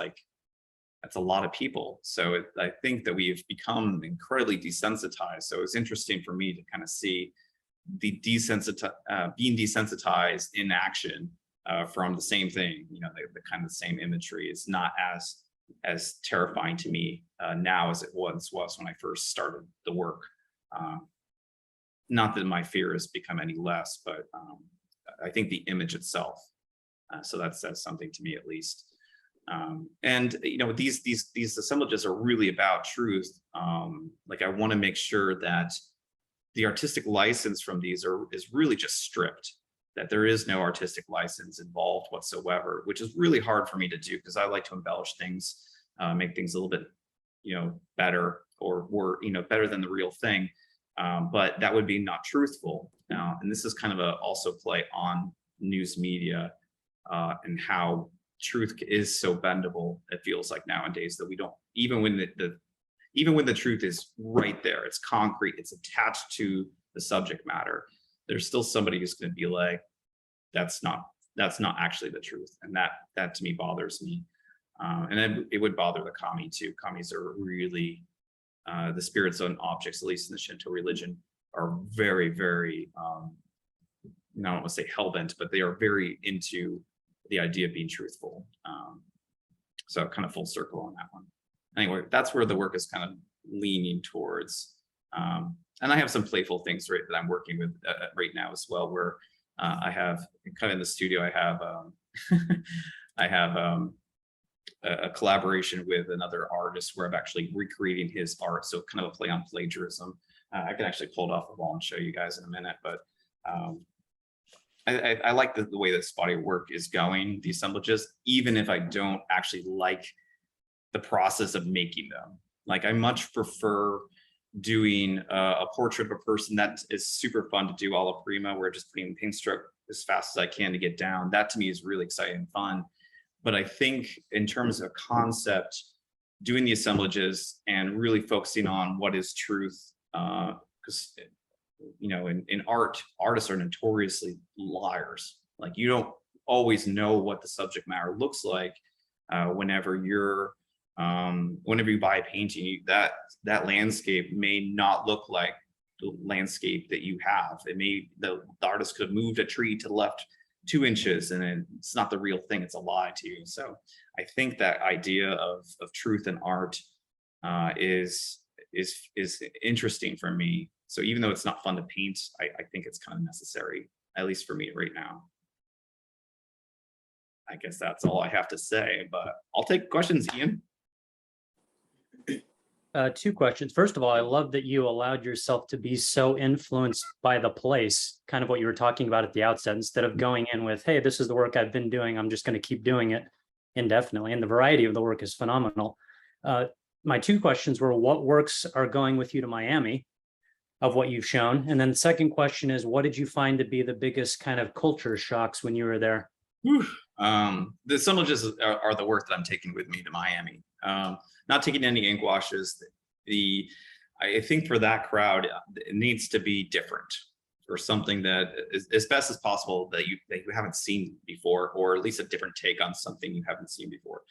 a lot of people. So I think that we've become incredibly desensitized. So it's interesting for me to kind of see the being desensitized in action from the same thing. You know, the kind of the same imagery is not as terrifying to me now as it was when I first started the work. Not that my fear has become any less, but I think the image itself. So that says something to me, at least. And you know, these assemblages are really about truth. Like, I want to make sure that the artistic license from these is really just stripped, that there is no artistic license involved whatsoever, which is really hard for me to do because I like to embellish things, make things a little bit, you know, better or you know, better than the real thing. But that would be not truthful. And this is kind of also play on news media and how truth is so bendable. It feels like nowadays that we don't, even when the truth is right there, it's concrete, it's attached to the subject matter, there's still somebody who's going to be like, that's not actually the truth. And that to me bothers me. And then it would bother the kami too. Kamis are really the spirits on objects, at least in the Shinto religion, are very, very, I don't want to say hell-bent, but they are very into the idea of being truthful. So kind of full circle on that one. Anyway, that's where the work is kind of leaning towards. And I have some playful things that I'm working with right now as well, where I have kind of in the studio, I have a collaboration with another artist where I'm actually recreating his art. So kind of a play on plagiarism. I can actually pull it off the wall and show you guys in a minute, but I like the way this body of work is going, the assemblages, even if I don't actually like the process of making them. Like, I much prefer doing a portrait of a person that is super fun to do alla prima, where just putting the paint stroke as fast as I can to get down. That to me is really exciting and fun. But I think in terms of concept, doing the assemblages and really focusing on what is truth, because you know, in art, artists are notoriously liars. Like, you don't always know what the subject matter looks like whenever you buy a painting. That landscape may not look like the landscape that you have. It may, the artist could have moved a tree to the left 2 inches and it's not the real thing, it's a lie to you. So I think that idea of truth in art is interesting for me. So even though it's not fun to paint, I think it's kind of necessary, at least for me right now. I guess that's all I have to say, but I'll take questions, Ian. 2 questions. First of all, I love that you allowed yourself to be so influenced by the place, kind of what you were talking about at the outset, instead of going in with, hey, this is the work I've been doing, I'm just going to keep doing it indefinitely. And the variety of the work is phenomenal. My 2 questions were, what works are going with you to Miami of what you've shown? And then the second question is, what did you find to be the biggest kind of culture shocks when you were there? The assemblages are the work that I'm taking with me to Miami. Not taking any ink washes. I think for that crowd, it needs to be different, or something that is as best as possible that you haven't seen before, or at least a different take on something you haven't seen before,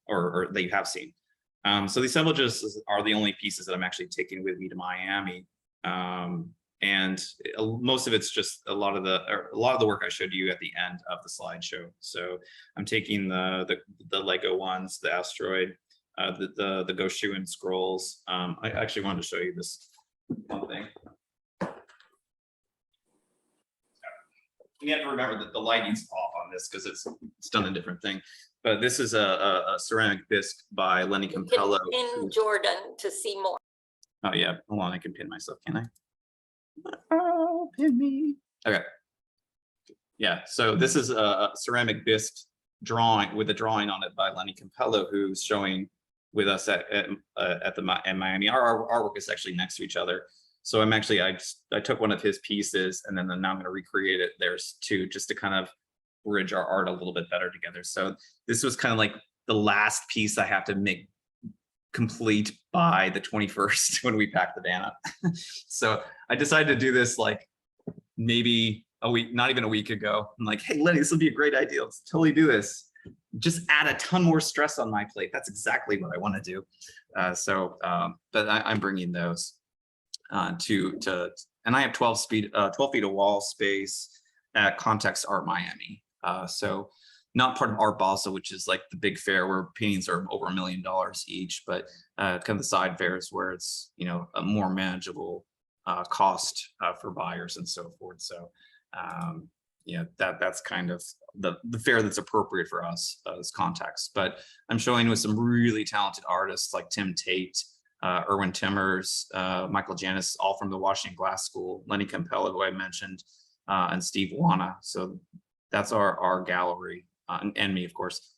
or that you have seen. So the assemblages are the only pieces that I'm actually taking with me to Miami. And most of it's just a lot of the work I showed you at the end of the slideshow. So I'm taking the Lego ones, the asteroid, the Goshuin scrolls. I actually wanted to show you this one thing. You have to remember that the lighting's off on this because it's done a different thing. But this is a ceramic bisque by Lenny Campello. In Jordan to see more. Oh yeah, hold on, I can pin myself, can I? Oh, pin me. Okay. Yeah, so this is a ceramic bisque drawing with a drawing on it by Lenny Campello, who's showing with us at Miami. Our work is actually next to each other. So I took one of his pieces and then now I'm going to recreate it. There's 2 just to kind of bridge our art a little bit better together. So this was kind of like the last piece I have to make complete by the 21st when we pack the van up. So I decided to do this like maybe a week, not even a week ago. I'm like, hey, Lenny, this will be a great idea. Let's totally do this. Just add a ton more stress on my plate. That's exactly what I want to do. But I'm bringing those and I have 12 feet of wall space at Context Art Miami. So not part of Art Basel, which is like the big fair where paintings are over $1 million each, but kind of the side fairs where it's, you know, a more manageable cost for buyers and so forth. So yeah, that's kind of the fair that's appropriate for us as Context. But I'm showing with some really talented artists like Tim Tate, Erwin Timmers, Michael Janis, all from the Washington Glass School, Lenny Campello, who I mentioned, and Steve Wana. So that's our gallery, and me, of course.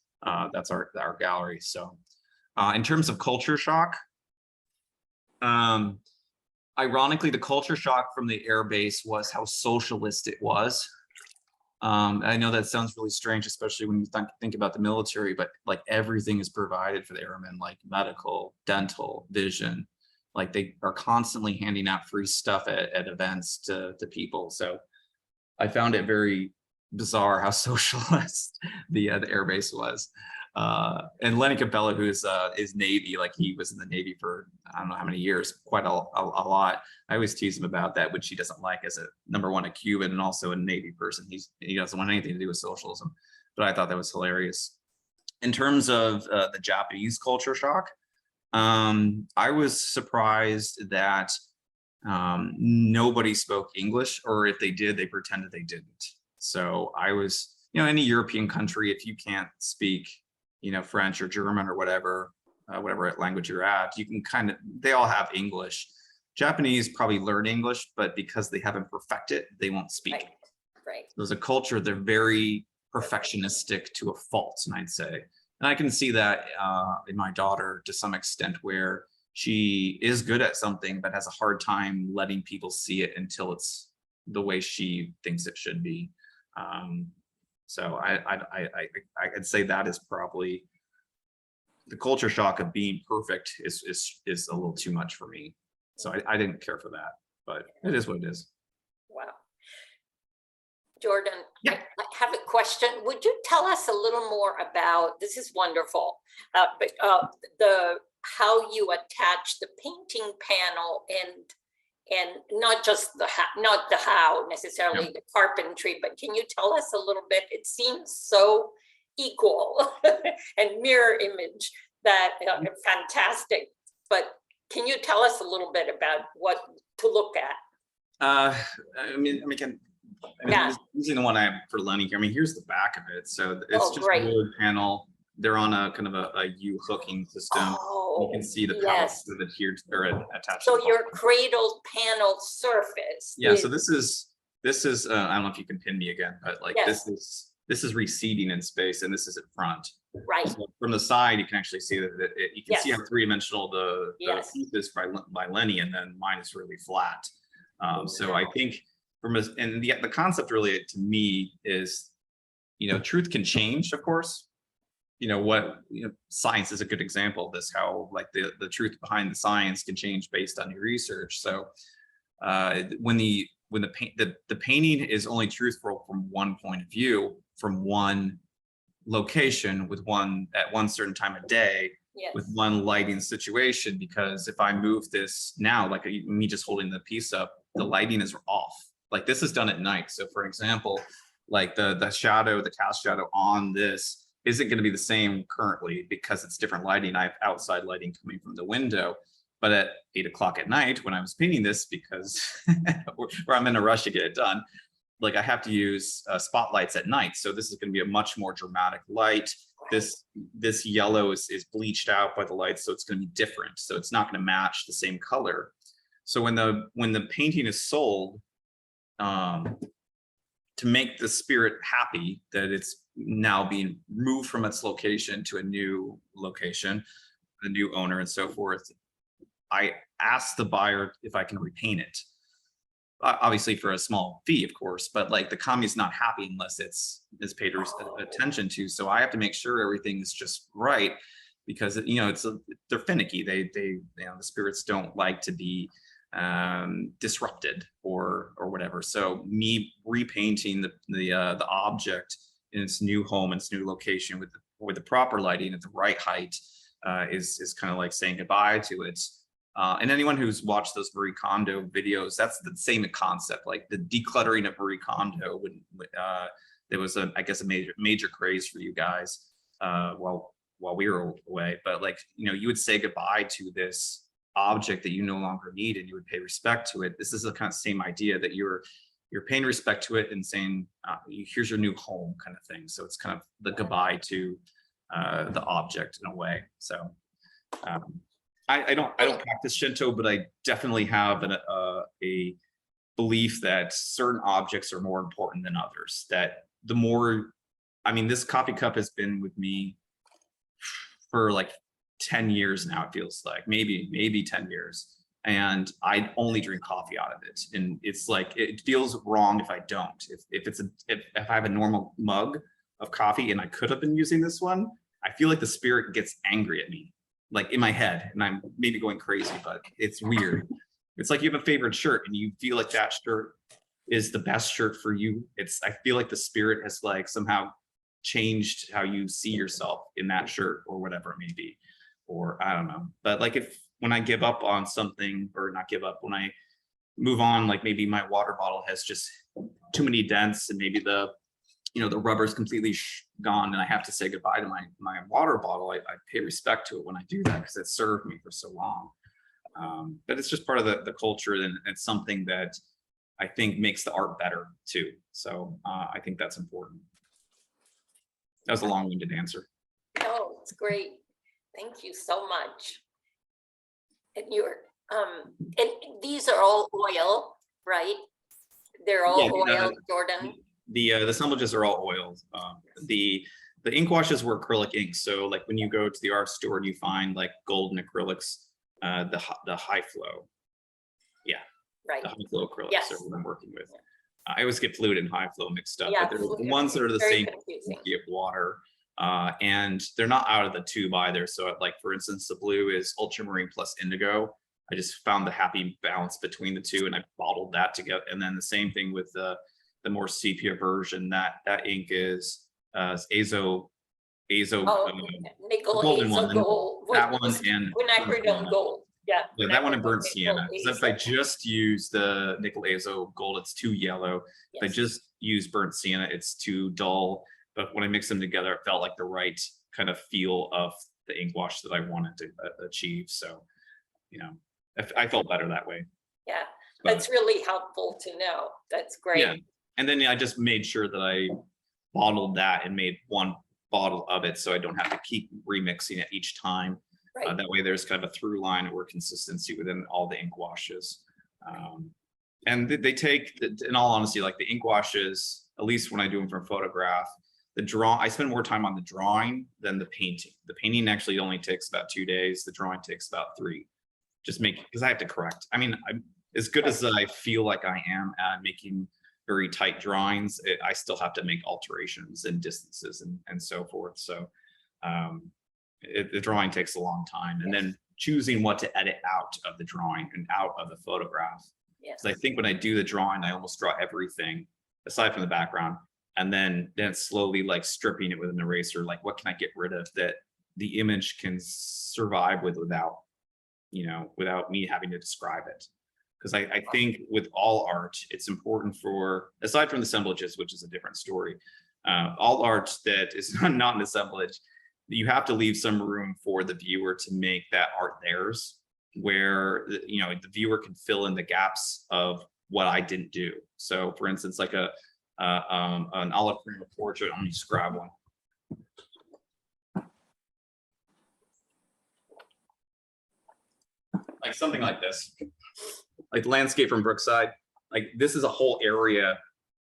That's our gallery. So in terms of culture shock, ironically, the culture shock from the air base was how socialist it was. I know that sounds really strange, especially when you think about the military, but like everything is provided for the airmen, like medical, dental, vision. Like they are constantly handing out free stuff at events to people. So I found it very bizarre how socialist the airbase was. And Lenny Campello, who is Navy, like he was in the Navy for I don't know how many years, quite a lot. I always tease him about that, which he doesn't like as a Cuban and also a Navy person. He doesn't want anything to do with socialism, but I thought that was hilarious. In terms of the Japanese culture shock, I was surprised that nobody spoke English, or if they did, they pretended they didn't. So I was, you know, any European country, if you can't speak, you know, French or German or whatever language you're at, you can they all have English. Japanese probably learn English, but because they haven't perfected, they won't speak. Right. There's a culture, they're very perfectionistic to a fault, and I'd say. And I can see that in my daughter to some extent, where she is good at something, but has a hard time letting people see it until it's the way she thinks it should be. So I'd say that is probably the culture shock of being perfect is a little too much for me. So I didn't care for that, but it is what it is. Wow. Jordan, Yeah. I have a question. Would you tell us a little more about, this is wonderful, but how you attach the painting panel and not just not the how necessarily, Yeah. the carpentry, but can you tell us a little bit? It seems so equal and mirror image that fantastic, but can you tell us a little bit about what to look at? I mean, Yeah. using the one I have for Lenny here. I mean, here's the back of it. So it's Oh, just great. a wood panel. They're on a kind of a U hooking system. Oh, You can see the yes. pallets that are adhered or attached. So to the your bottom. cradle panel surface. Yeah. is- So this is I don't know if you can pin me again, but like Yes. this is receding in space, and this is at front. right. So from the side, you can actually see that you can see Yes. how three-dimensional the Yes. piece is by Lenny, and then mine is really flat. So I think and the concept really to me is, truth can change, of course. Science is a good example of this, how like the truth behind the science can change based on your research. So when the painting is only truthful from one point of view, from one location at one certain time of day, Yes. with one lighting situation, because if I move this now, like me just holding the piece up, the lighting is off. Like this is done at night. So for example, like the cast shadow on this isn't going to be the same currently because it's different lighting. I have outside lighting coming from the window. But at 8 o'clock at night, when I was painting this, because where I'm in a rush to get it done, like I have to use spotlights at night. So this is going to be a much more dramatic light. This yellow is bleached out by the light, so it's going to be different. So it's not going to match the same color. So when the painting is sold, to make the spirit happy that it's now being moved from its location to a new location, the new owner and so forth, I asked the buyer if I can repaint it. Obviously for a small fee, of course, but like the kami is not happy unless it's paid attention to. So I have to make sure everything is just right, because they're finicky. They the spirits don't like to be disrupted or whatever. So me repainting the object in its new home, its new location with the proper lighting at the right height is kind of like saying goodbye to it. And anyone who's watched those Marie Kondo videos, that's the same concept, like the decluttering of Marie Kondo. There was I guess a major craze for you guys while we were away, but like, you would say goodbye to this object that you no longer need, and you would pay respect to it. This is the kind of same idea that you're paying respect to it and saying, here's your new home kind of thing. So it's kind of the goodbye to the object in a way. So I don't practice Shinto, but I definitely have a belief that certain objects are more important than others. That the more, this coffee cup has been with me for like 10 years now, it feels like, maybe 10 years. And I only drink coffee out of it. And it's like, it feels wrong if I don't. If I have a normal mug of coffee and I could have been using this one, I feel like the spirit gets angry at me, like in my head, and I'm maybe going crazy, but it's weird. It's like you have a favorite shirt and you feel like that shirt is the best shirt for you. I feel like the spirit has like somehow changed how you see yourself in that shirt or whatever it may be. Or I don't know, but like when I give up on something, or not give up, when I move on, like maybe my water bottle has just too many dents and maybe the rubber is completely gone and I have to say goodbye to my water bottle, I pay respect to it when I do that, because it served me for so long. But it's just part of the culture, and it's something that I think makes the art better too. So I think that's important. That was a long-winded answer. No, it's great. Thank you so much. And and these are all oil, right? They're all oil, Jordan. The assemblages are all oils. The ink washes were acrylic ink. So like when you go to the art store and you find like golden acrylics, the high flow. Right. The high flow acrylics Yes. are what I'm working with. I always get fluid and high flow mixed up, Yeah, but they're the fluid ones that are the is very same confusing. quantity of water. And they're not out of the tube either. So like, for instance, the blue is ultramarine plus indigo. I just found the happy balance between the two and I bottled that together. And then the same thing with the more sepia version, that ink is azo, Oh, nickel, golden azo, one, gold. that what one was and quinacridone gold. Yeah. yeah, that one and quinacridone burnt nickel, sienna. Because if I azo. just use the nickel azo gold, it's too yellow. If I Yes. just use burnt sienna, it's too dull. But when I mix them together, it felt like the right kind of feel of the ink wash that I wanted to achieve. So, you know, I felt better that way. Yeah, But, that's really helpful to know. That's yeah. great. And then I just made sure that I bottled that and made one bottle of it so I don't have to keep remixing it each time. Right. That way there's kind of a through line or consistency within all the ink washes. And they take, in all honesty, like the ink washes, at least when I do them from photograph, I spend more time on the drawing than the painting. The painting actually only takes about 2 days. The drawing takes about 3. Just because I have to correct. I mean, I'm as good as I feel like I am at making very tight drawings, I still have to make alterations and distances and so forth. So the drawing takes a long time. And then choosing what to edit out of the drawing and out of the photograph. Yes. So I think when I do the drawing, I almost draw everything aside from the background. And then slowly like stripping it with an eraser, like what can I get rid of that the image can survive without me having to describe it. Because I think with all art, it's important for, aside from the assemblages, which is a different story, all art that is not an assemblage, you have to leave some room for the viewer to make that art theirs, where the viewer can fill in the gaps of what I didn't do. So for instance, like an olive cream portrait, let me just grab one. Like something like this, like the landscape from Brookside. Like this is a whole area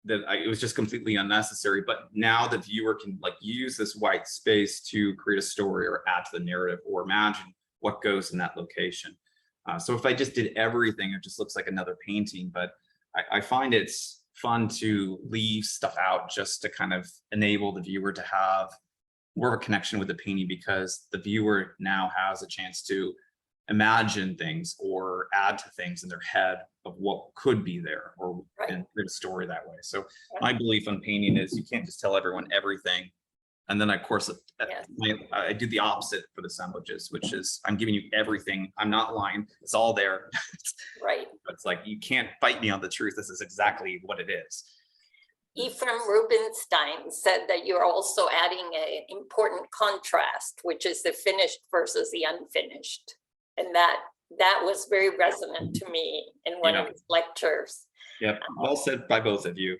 that it was just completely unnecessary. But now the viewer can like use this white space to create a story or add to the narrative or imagine what goes in that location. So if I just did everything, it just looks like another painting. But I find it's fun to leave stuff out just to kind of enable the viewer to have more of a connection with the painting, because the viewer now has a chance to imagine things or add to things in their head of what could be there, or and create a story that way. So my belief on painting is you can't just tell everyone everything. And then of course, I do the opposite for the assemblages, which is I'm giving you everything. I'm not lying. It's all there. Right. It's like, you can't fight me on the truth. This is exactly what it is. Ephraim Rubenstein said that you're also adding an important contrast, which is the finished versus the unfinished. And that was very resonant to me in one of his lectures. Yep, well said by both of you.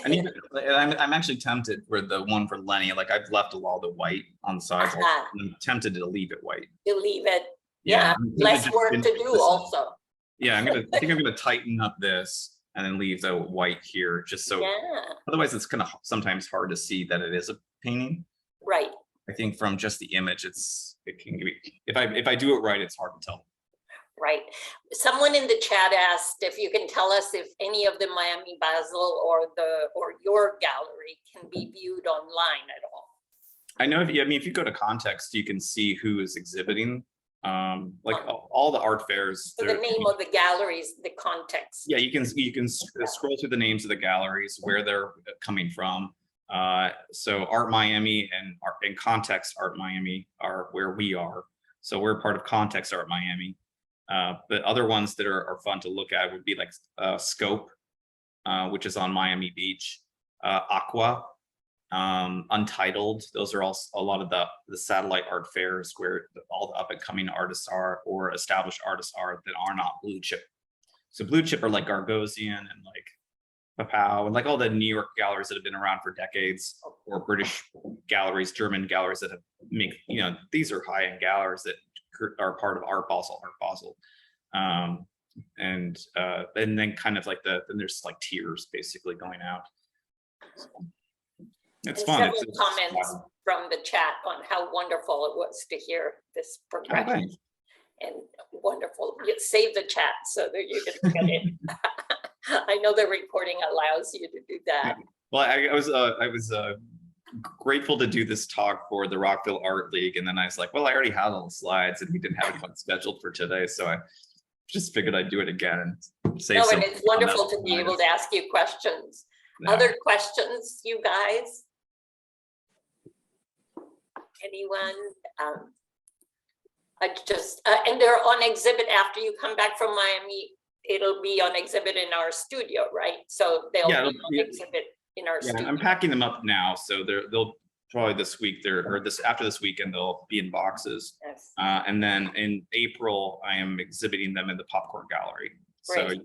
And even, I'm actually tempted for the one for Lenny. Like I've left a lot of the white on the sides. I'm tempted to leave it white. You leave it. Yeah, less work to do also. Yeah, I think I'm gonna tighten up this and then leave the white here, just so. Otherwise, it's kind of sometimes hard to see that it is a painting. Right. I think from just the image, it can be, if I do it right, it's hard to tell. Right. Someone in the chat asked if you can tell us if any of the Miami Basel or your gallery can be viewed online at all. I know if you go to Context, you can see who is exhibiting. Like all the art fairs. So the name of the galleries, the context. Yeah, you can scroll through the names of the galleries, where they're coming from. So Art Miami and Context Art Miami are where we are. So we're part of Context Art Miami. But other ones that are fun to look at would be like Scope, which is on Miami Beach, Aqua, Untitled. Those are all a lot of the satellite art fairs where all the up and coming artists are, or established artists are, that are not blue chip. So blue chip are like Gagosian and like Papau and like all the New York galleries that have been around for decades, or British galleries, German galleries that have these are high-end galleries that are part of Art Basel. And then kind of like then there's like tiers basically going out. So it's fun. Several comments from the chat on how wonderful it was to hear this progression. And wonderful. You save the chat so that you can get it. I know the recording allows you to do that. Well, I was grateful to do this talk for the Rockville Art League, and then I was like, well, I already had all the slides, and we didn't have one scheduled for today, so I just figured I'd do it again and save No, some and it's on that wonderful to be able to ask you questions. Yeah. Other questions, you guys? Anyone? I just, and they're on exhibit after you come back from Miami. It'll be on exhibit in our studio, right? So they'll Yeah, be it'll on be- exhibit in our Yeah, studio. I'm packing them up now, so they'll probably this week after this weekend they'll be in boxes. Yes. And then in April, I am exhibiting them in the Popcorn Gallery. So Great.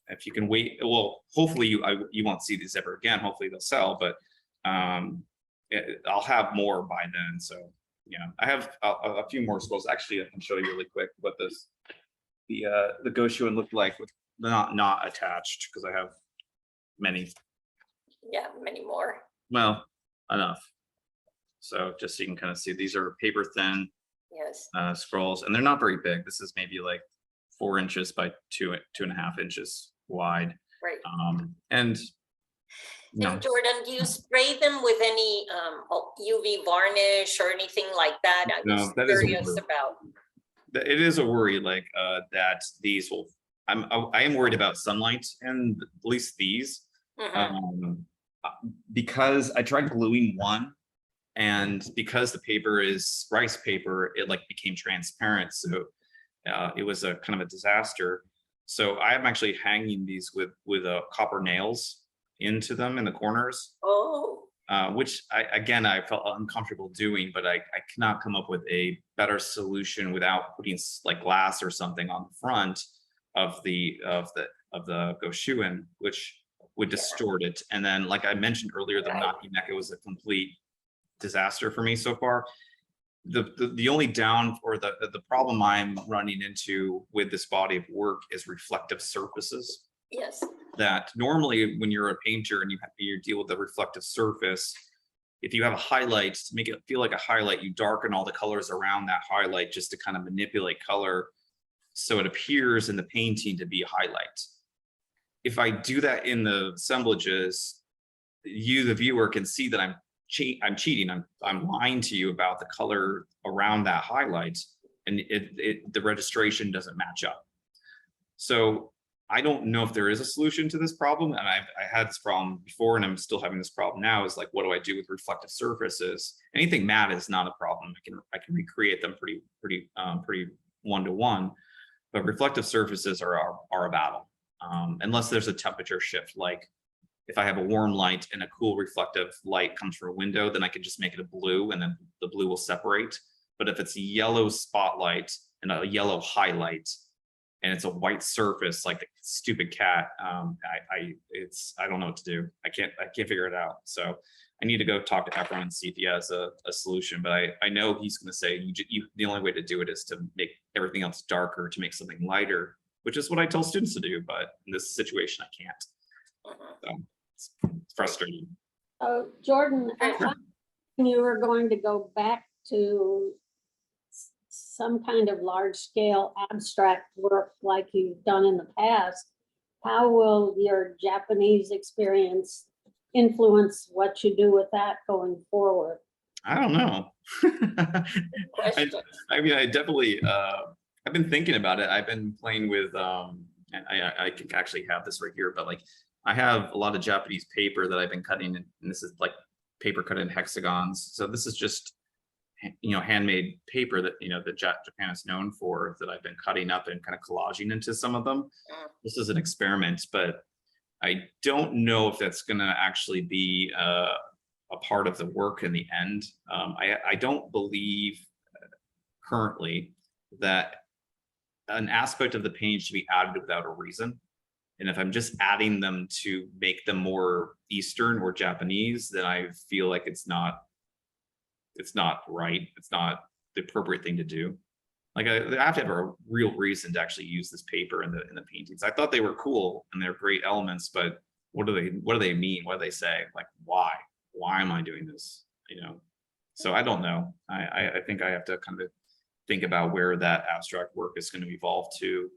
if you can wait, well, hopefully you won't see these ever again. Hopefully they'll sell, but I'll have more by then. So yeah, I have a few more scrolls. Actually, I can show you really quick what the Goshuin looked like with not attached, because I have many. Yeah, many more. Well, enough. So just so you can kind of see, these are paper thin Yes. scrolls, and they're not very big. This is maybe like 4 inches by 2.5 inches wide. Right. And no, And Jordan, do you spray them with any UV varnish or anything like that? I'm No, just that is a curious word. about. it is a worry, like that these will. I am worried about sunlight, and at least these, Mhm. because I tried gluing one, and because the paper is rice paper, it like became transparent. So it was a kind of a disaster. So I'm actually hanging these with copper nails into them in the corners, Oh, which I felt uncomfortable doing, but I cannot come up with a better solution without putting like glass or something on the front of the Goshuin, which would distort it. And then, like I mentioned earlier, the Right. Naki neck, it was a complete disaster for me so far. The only down or the problem I'm running into with this body of work is reflective surfaces. yes. That normally when you're a painter and you deal with a reflective surface, if you have a highlight, to make it feel like a highlight, you darken all the colors around that highlight just to kind of manipulate color so it appears in the painting to be a highlight. If I do that in the assemblages, you, the viewer, can see that I'm cheating. I'm lying to you about the color around that highlight, and the registration doesn't match up. So I don't know if there is a solution to this problem, and I had this problem before, and I'm still having this problem now. Is like, what do I do with reflective surfaces? Anything matte is not a problem. I can recreate them pretty one-to-one, but reflective surfaces are a battle, unless there's a temperature shift. Like if I have a warm light and a cool reflective light comes from a window, then I can just make it a blue, and then the blue will separate. But if it's a yellow spotlight and a yellow highlight, and it's a white surface like the stupid cat, I don't know what to do. I can't figure it out. So I need to go talk to Efron and see if he has a solution. But I know he's going to say the only way to do it is to make everything else darker, to make something lighter, which is what I tell students to do. But in this situation, I can't. So it's frustrating. Jordan, I thought you were going to go back to some kind of large scale abstract work like you've done in the past. How will your Japanese experience influence what you do with that going forward? I don't know. Question. I mean, I definitely, I've been thinking about it. I've been playing with, and I can actually have this right here, but like, I have a lot of Japanese paper that I've been cutting, and this is like paper cut in hexagons. So this is just, handmade paper that, that Japan is known for, that I've been cutting up and kind of collaging into some of them. This is an experiment, but I don't know if that's going to actually be a part of the work in the end. I don't believe currently that an aspect of the painting should be added without a reason. And if I'm just adding them to make them more Eastern or Japanese, then I feel like it's not right. It's not the appropriate thing to do. Like I have to have a real reason to actually use this paper in the paintings. I thought they were cool and they're great elements, but what do they mean? What do they say? Like, why am I doing this? So I don't know. I think I have to kind of think about where that abstract work is going to evolve to.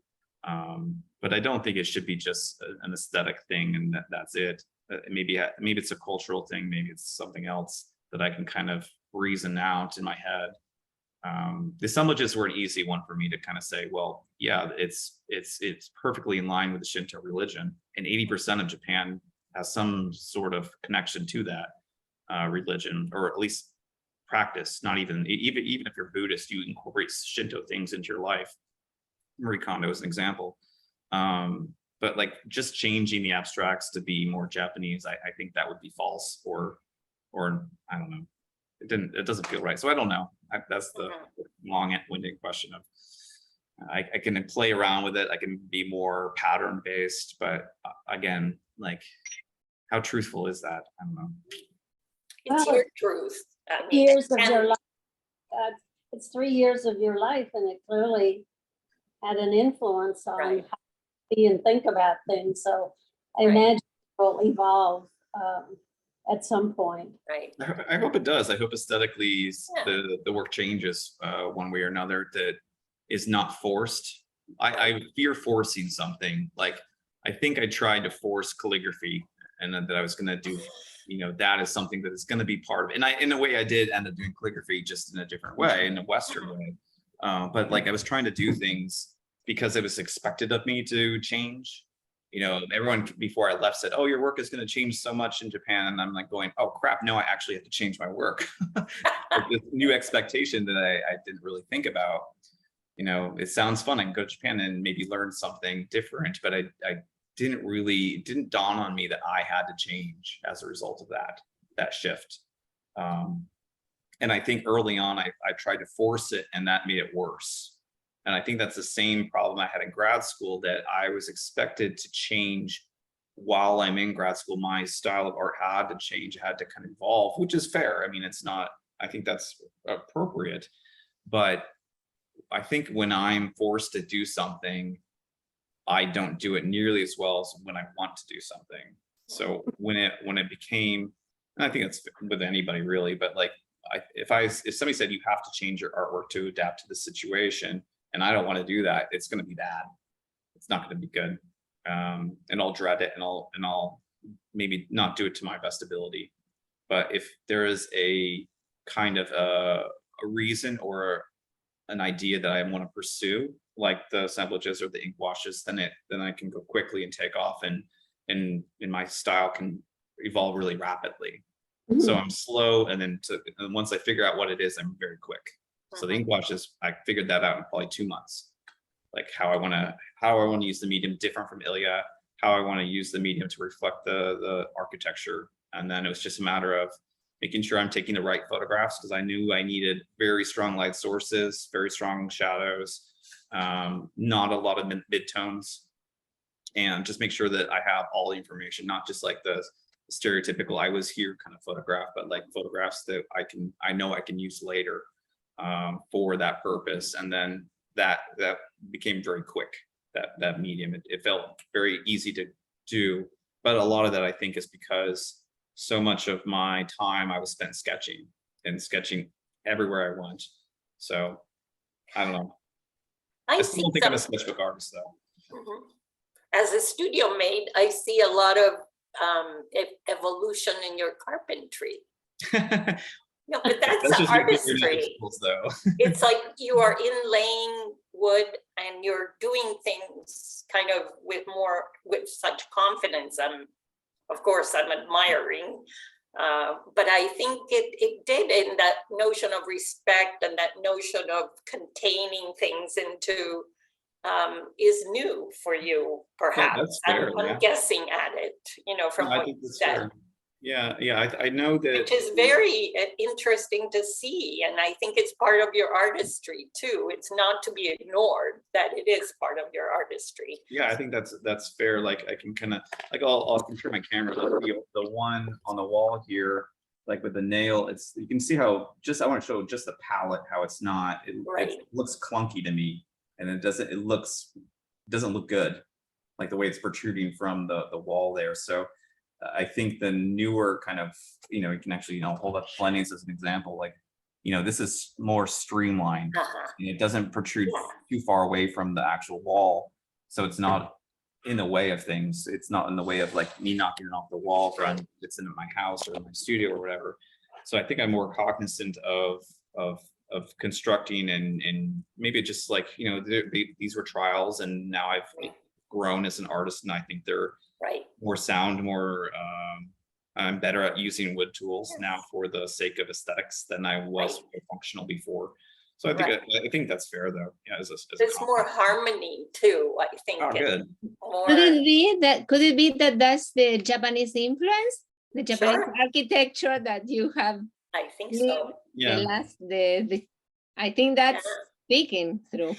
But I don't think it should be just an aesthetic thing and that's it. Maybe it's a cultural thing, maybe it's something else that I can kind of reason out in my head. The assemblages were an easy one for me to kind of say, well, yeah, it's perfectly in line with the Shinto religion, and 80% of Japan has some sort of connection to that religion, or at least practice. Not even if you're Buddhist, you incorporate Shinto things into your life. Marie Kondo is an example. But like just changing the abstracts to be more Japanese, I think that would be false, or I don't know. It doesn't feel right. So I don't know. That's the long-winded question of, I can play around with it. I can be more pattern based, but again, like how truthful is that? I don't know. It's Well, your truth. I mean, Years of and- your life. It's 3 years of your life, and it clearly had an influence on Right. how you see and think about things. So I Right. imagine it will evolve at some point. Right. I hope it does. I hope aesthetically Yeah. the work changes one way or another, that is not forced. I fear forcing something. Like I think I tried to force calligraphy, and that I was going to do, that is something that is going to be part of it. And in a way I did end up doing calligraphy, just in a different way, in a Western way. But like I was trying to do things because it was expected of me to change. Everyone before I left said, "Oh, your work is going to change so much in Japan," and I'm like going, "Oh crap! No, I actually have to change my work." Like this new expectation that I didn't really think about. It sounds fun. I can go to Japan and maybe learn something different, but it didn't dawn on me that I had to change as a result of that shift. And I think early on I tried to force it, and that made it worse. And I think that's the same problem I had in grad school, that I was expected to change while I'm in grad school. My style of art had to change, had to kind of evolve, which is fair. I mean, I think that's appropriate. But I think when I'm forced to do something, I don't do it nearly as well as when I want to do something. So when it became, and I think it's with anybody really, but like if somebody said you have to change your artwork to adapt to the situation, and I don't want to do that, it's going to be bad. It's not going to be good, and I'll dread it, and I'll maybe not do it to my best ability. But if there is a kind of a reason or an idea that I want to pursue, like the assemblages or the ink washes, then I can go quickly and take off, and my style can evolve really rapidly. So I'm slow, and then once I figure out what it is, I'm very quick. So the ink washes, I figured that out in probably 2 months, like how I want to use the medium different from Ilya, how I want to use the medium to reflect the architecture. And then it was just a matter of making sure I'm taking the right photographs, because I knew I needed very strong light sources, very strong shadows, not a lot of mid-tones, and just make sure that I have all the information, not just like the stereotypical I was here kind of photograph, but like photographs that I know I can use later for that purpose. And then that became very quick, that medium. It felt very easy to do, but a lot of that I think is because so much of my time I was spent sketching everywhere I went. So I don't know. I still don't think I'm a sketchbook artist though. Mhm. As a studio maid, I see a lot of evolution in your carpentry. No, but that's just your artistry. tools, though. It's like you are inlaying wood and you're doing things kind of with such confidence. Of course, I'm admiring, but I think it did, in that notion of respect and that notion of containing things into is new for you, perhaps. That's fair, I'm yeah. guessing at it, from I what think you that's said. fair. Yeah, I know that. Which is very interesting to see. And I think it's part of your artistry too. It's not to be ignored that it is part of your artistry. Yeah, I think that's fair. Like I can kind of, like I'll turn my camera, the one on the wall here, like with the nail, you can see how I want to show just the palette, how it's not, it looks clunky to me, and it doesn't look good, like the way it's protruding from the wall there. So I think the newer kind of, you can actually, hold up Fleming's as an example, like this is more streamlined. Uh-huh. And it doesn't protrude Yeah. too far away from the actual wall. So it's not in the way of things. It's not in the way of like me knocking it off the wall if it's in my house or in my studio or whatever. So I think I'm more cognizant of constructing and maybe just like, these were trials and now I've grown as an artist and I think they're Right. more sound, more, I'm better at using wood tools now for the sake of aesthetics than I was functional before. So I think that's fair though. Yeah, as a There's more compliment. harmony too, I think. Oh, and good. More, Could it be that that's the Japanese influence, the Japanese Sure. architecture that you have I think lived so. Yeah. I think that's Yeah. speaking through.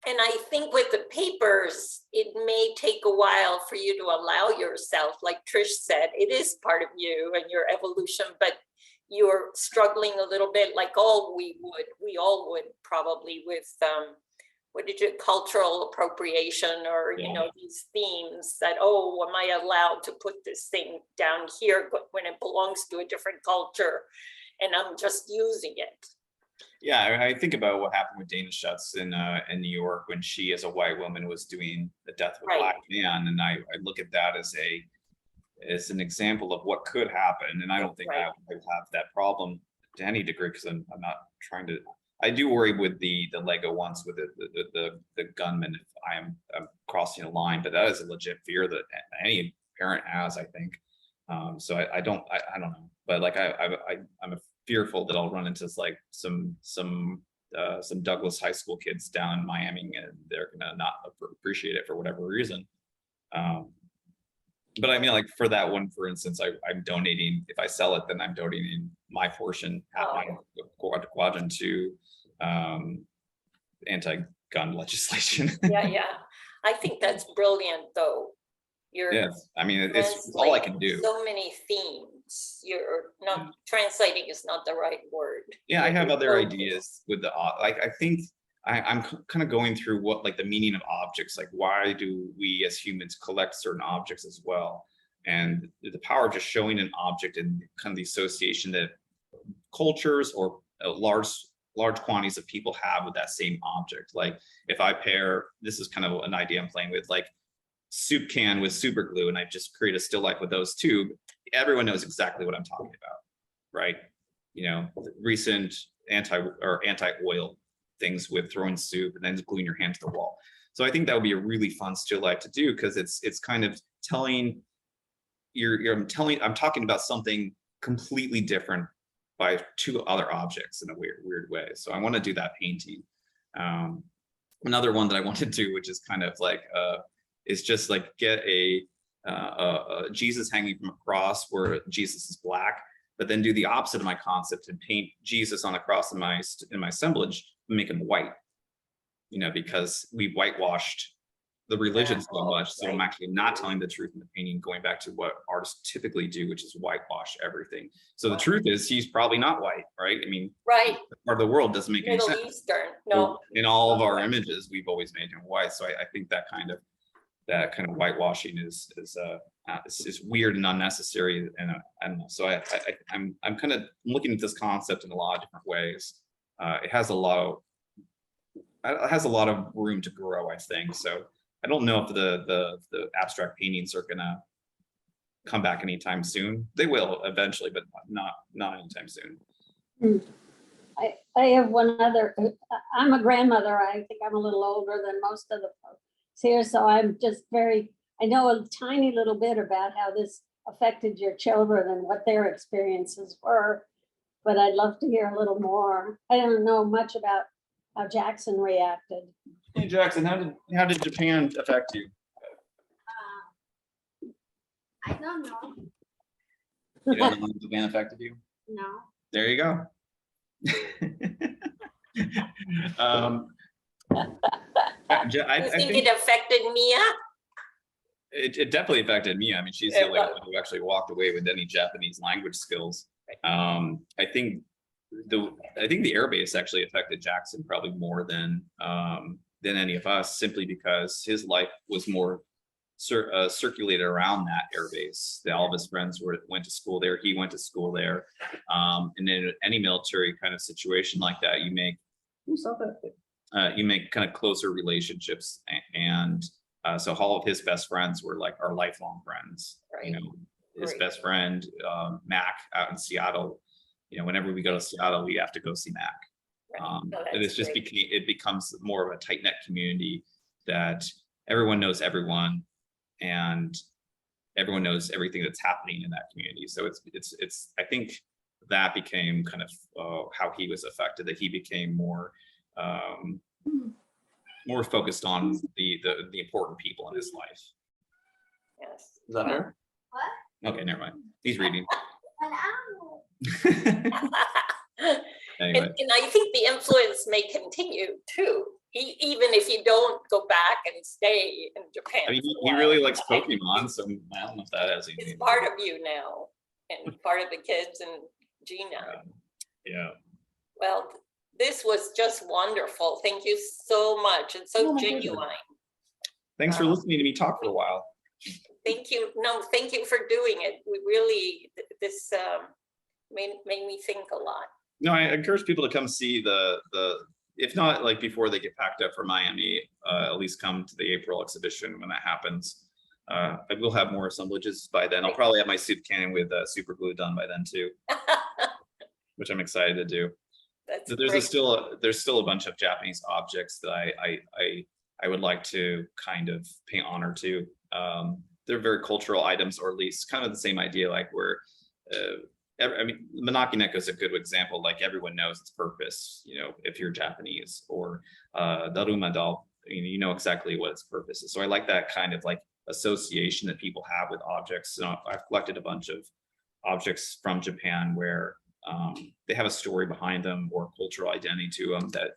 And I think with the papers, it may take a while for you to allow yourself, like Trish said, it is part of you and your evolution, but you're struggling a little bit like we all would probably with, cultural appropriation or, these themes that, oh, am I allowed to put this thing down here when it belongs to a different culture and I'm just using it. Yeah, I think about what happened with Dana Schutz in New York when she, as a white woman, was doing The Death of a Black Man, and I look at that as an example of what could happen, and I don't think I would have that problem to any degree because I'm not trying to. I do worry with the Lego ones with the gunman if I'm crossing a line, but that is a legit fear that any parent has, I think. So I don't know, but like I'm fearful that I'll run into like some Douglas high school kids down in Miami and they're gonna not appreciate it for whatever reason. But I mean, like for that one, for instance, I'm donating, if I sell it, then I'm donating my portion, my quadrant to anti-gun legislation. Yeah. I think that's brilliant though. Yes, I mean, it's all I can do. So many themes. You're not translating is not the right word. Yeah, I have other ideas with the I think I'm kind of going through what like the meaning of objects, like why do we as humans collect certain objects as well, and the power of just showing an object and kind of the association that cultures or large quantities of people have with that same object. Like if I pair, this is kind of an idea I'm playing with, like soup can with super glue, and I just create a still life with those two, everyone knows exactly what I'm talking about, right? Recent anti-oil things with throwing soup and then just gluing your hand to the wall. So I think that would be a really fun still life to do because it's kind of telling I'm talking about something completely different by two other objects in a weird way. So I want to do that painting. Another one that I want to do, which is kind of like is just like get a Jesus hanging from a cross where Jesus is black, but then do the opposite of my concept and paint Jesus on a cross in my assemblage and make him white. Because we whitewashed the religion so much, so I'm actually not telling the truth in the painting, going back to what artists typically do, which is whitewash everything. So the truth is he's probably not white, right? I mean, right. Part of the world doesn't make any Middle sense. Eastern, no. In all of our images, we've always made him white. So I think that kind of whitewashing is weird and unnecessary, and I don't know. So I'm kind of looking at this concept in a lot of different ways. It has a lot of room to grow, I think. So I don't know if the abstract paintings are gonna come back anytime soon. They will eventually, but not anytime soon. I have one other, I'm a grandmother. I think I'm a little older than most of the folks here. So I'm just I know a tiny little bit about how this affected your children and what their experiences were, but I'd love to hear a little more. I don't know much about how Jackson reacted. Hey Jackson, how did Japan affect you? I don't know. You don't know how Japan affected you? No. There you go. I think think it affected Mia? it definitely affected me. I mean, she's the only one who actually walked away with any Japanese language skills. I think the air base actually affected Jackson probably more than any of us, simply because his life was more circulated around that airbase. All of his friends went to school there. He went to school there. And in any military kind of situation like that, you make kind of closer relationships, and so all of his best friends were like our lifelong friends. You know, his best friend Mac out in Seattle. You know, whenever we go to Seattle, we have to go see Mac. And it's just it becomes more of a tight knit community that everyone knows everyone, and everyone knows everything that's happening in that community. So it's I think that became kind of how he was affected, that he became more focused on the important people in his life. Yes. Is that her? What? Okay, never mind. He's reading. Anyway. And I think the influence may continue too, even if you don't go back and stay in Japan. I mean, he really likes Pokemon, so I don't know if that has It's anything. part of you now, and part of the kids and Gina. Yeah. Well, this was just wonderful. Thank you so much. It's so genuine. Thanks for listening to me talk for a while. Thank you. No, thank you for doing it. We really, this made me think a lot. No, I encourage people to come see the if not like before they get packed up for Miami, at least come to the April exhibition when that happens. I will have more assemblages by then. I'll probably have my soup cannon with super glue done by then too, which I'm excited to do. That's There's still a bunch of Japanese objects that I would like to kind of pay honor to. They're very cultural items, or at least kind of the same idea, like where I mean, Manaki Neko is a good example. Like everyone knows its purpose, you know, if you're Japanese, or Daruma doll, you know exactly what its purpose is. So I like that kind of like association that people have with objects. So I've collected a bunch of objects from Japan where they have a story behind them or cultural identity to them that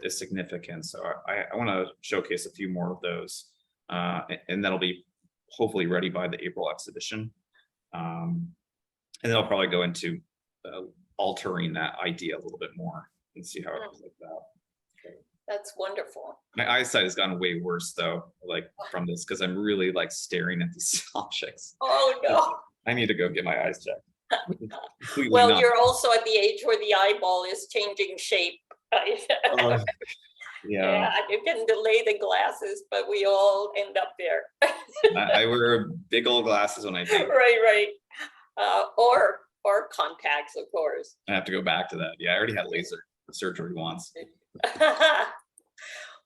is significant. So I want to showcase a few more of those, and that'll be hopefully ready by the April exhibition. And then I'll probably go into altering that idea a little bit more and see how it plays out. That's wonderful. My eyesight has gotten way worse though, like from this, because I'm really like staring at these objects. Oh no. I need to go get my eyes checked. Completely Well, not. you're also at the age where the eyeball is changing shape. Yeah, You can delay the glasses, but we all end up there. I wear big old glasses when I do. Right. Or contacts, of course. I have to go back to that. Yeah, I already had laser surgery once.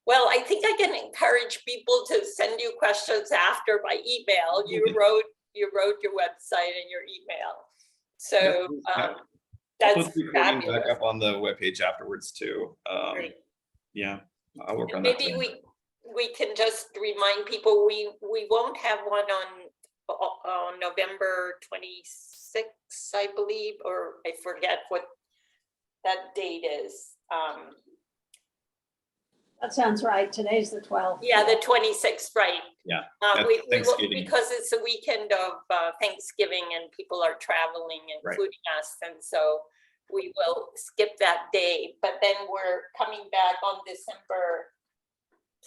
Well, I think I can encourage people to send you questions after by email. You wrote your website and your email. So I'll that's put the recording fabulous. back up on the webpage afterwards too. Great. Yeah, I'll work on Maybe that. we can just remind people, we won't have one on November 26th, I believe, or I forget what that date is. That sounds right. Today's the 12th. Yeah, the 26th, right. Yeah, We will, Thanksgiving. because it's a weekend of Thanksgiving and people are traveling, including us. And so we will skip that day, but then we're coming back on December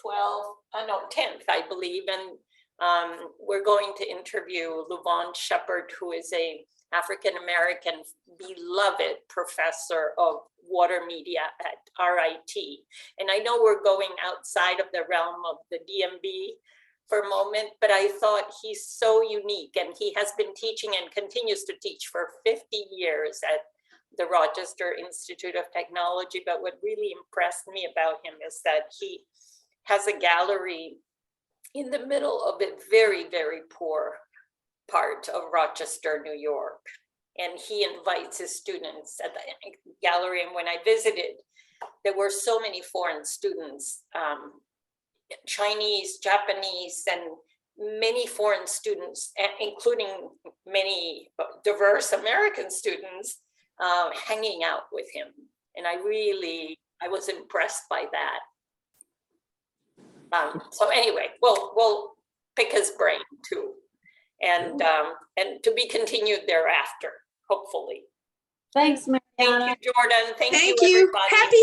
10th, I believe. And we're going to interview Luvon Shepard, who is a African-American beloved professor of water media at RIT. And I know we're going outside of the realm of the DMV for a moment, but I thought he's so unique, and he has been teaching and continues to teach for 50 years at the Rochester Institute of Technology. But what really impressed me about him is that he has a gallery in the middle of a very, very poor part of Rochester, New York. And he invites his students at the gallery. And when I visited, there were so many foreign students, Chinese, Japanese, and many foreign students, including many diverse American students, hanging out with him. And I was impressed by that. So anyway, we'll pick his brain too. And to be continued thereafter, hopefully. Thanks, Mariana. Thank you, Jordan. Thank you, Thank you. everybody, Happy for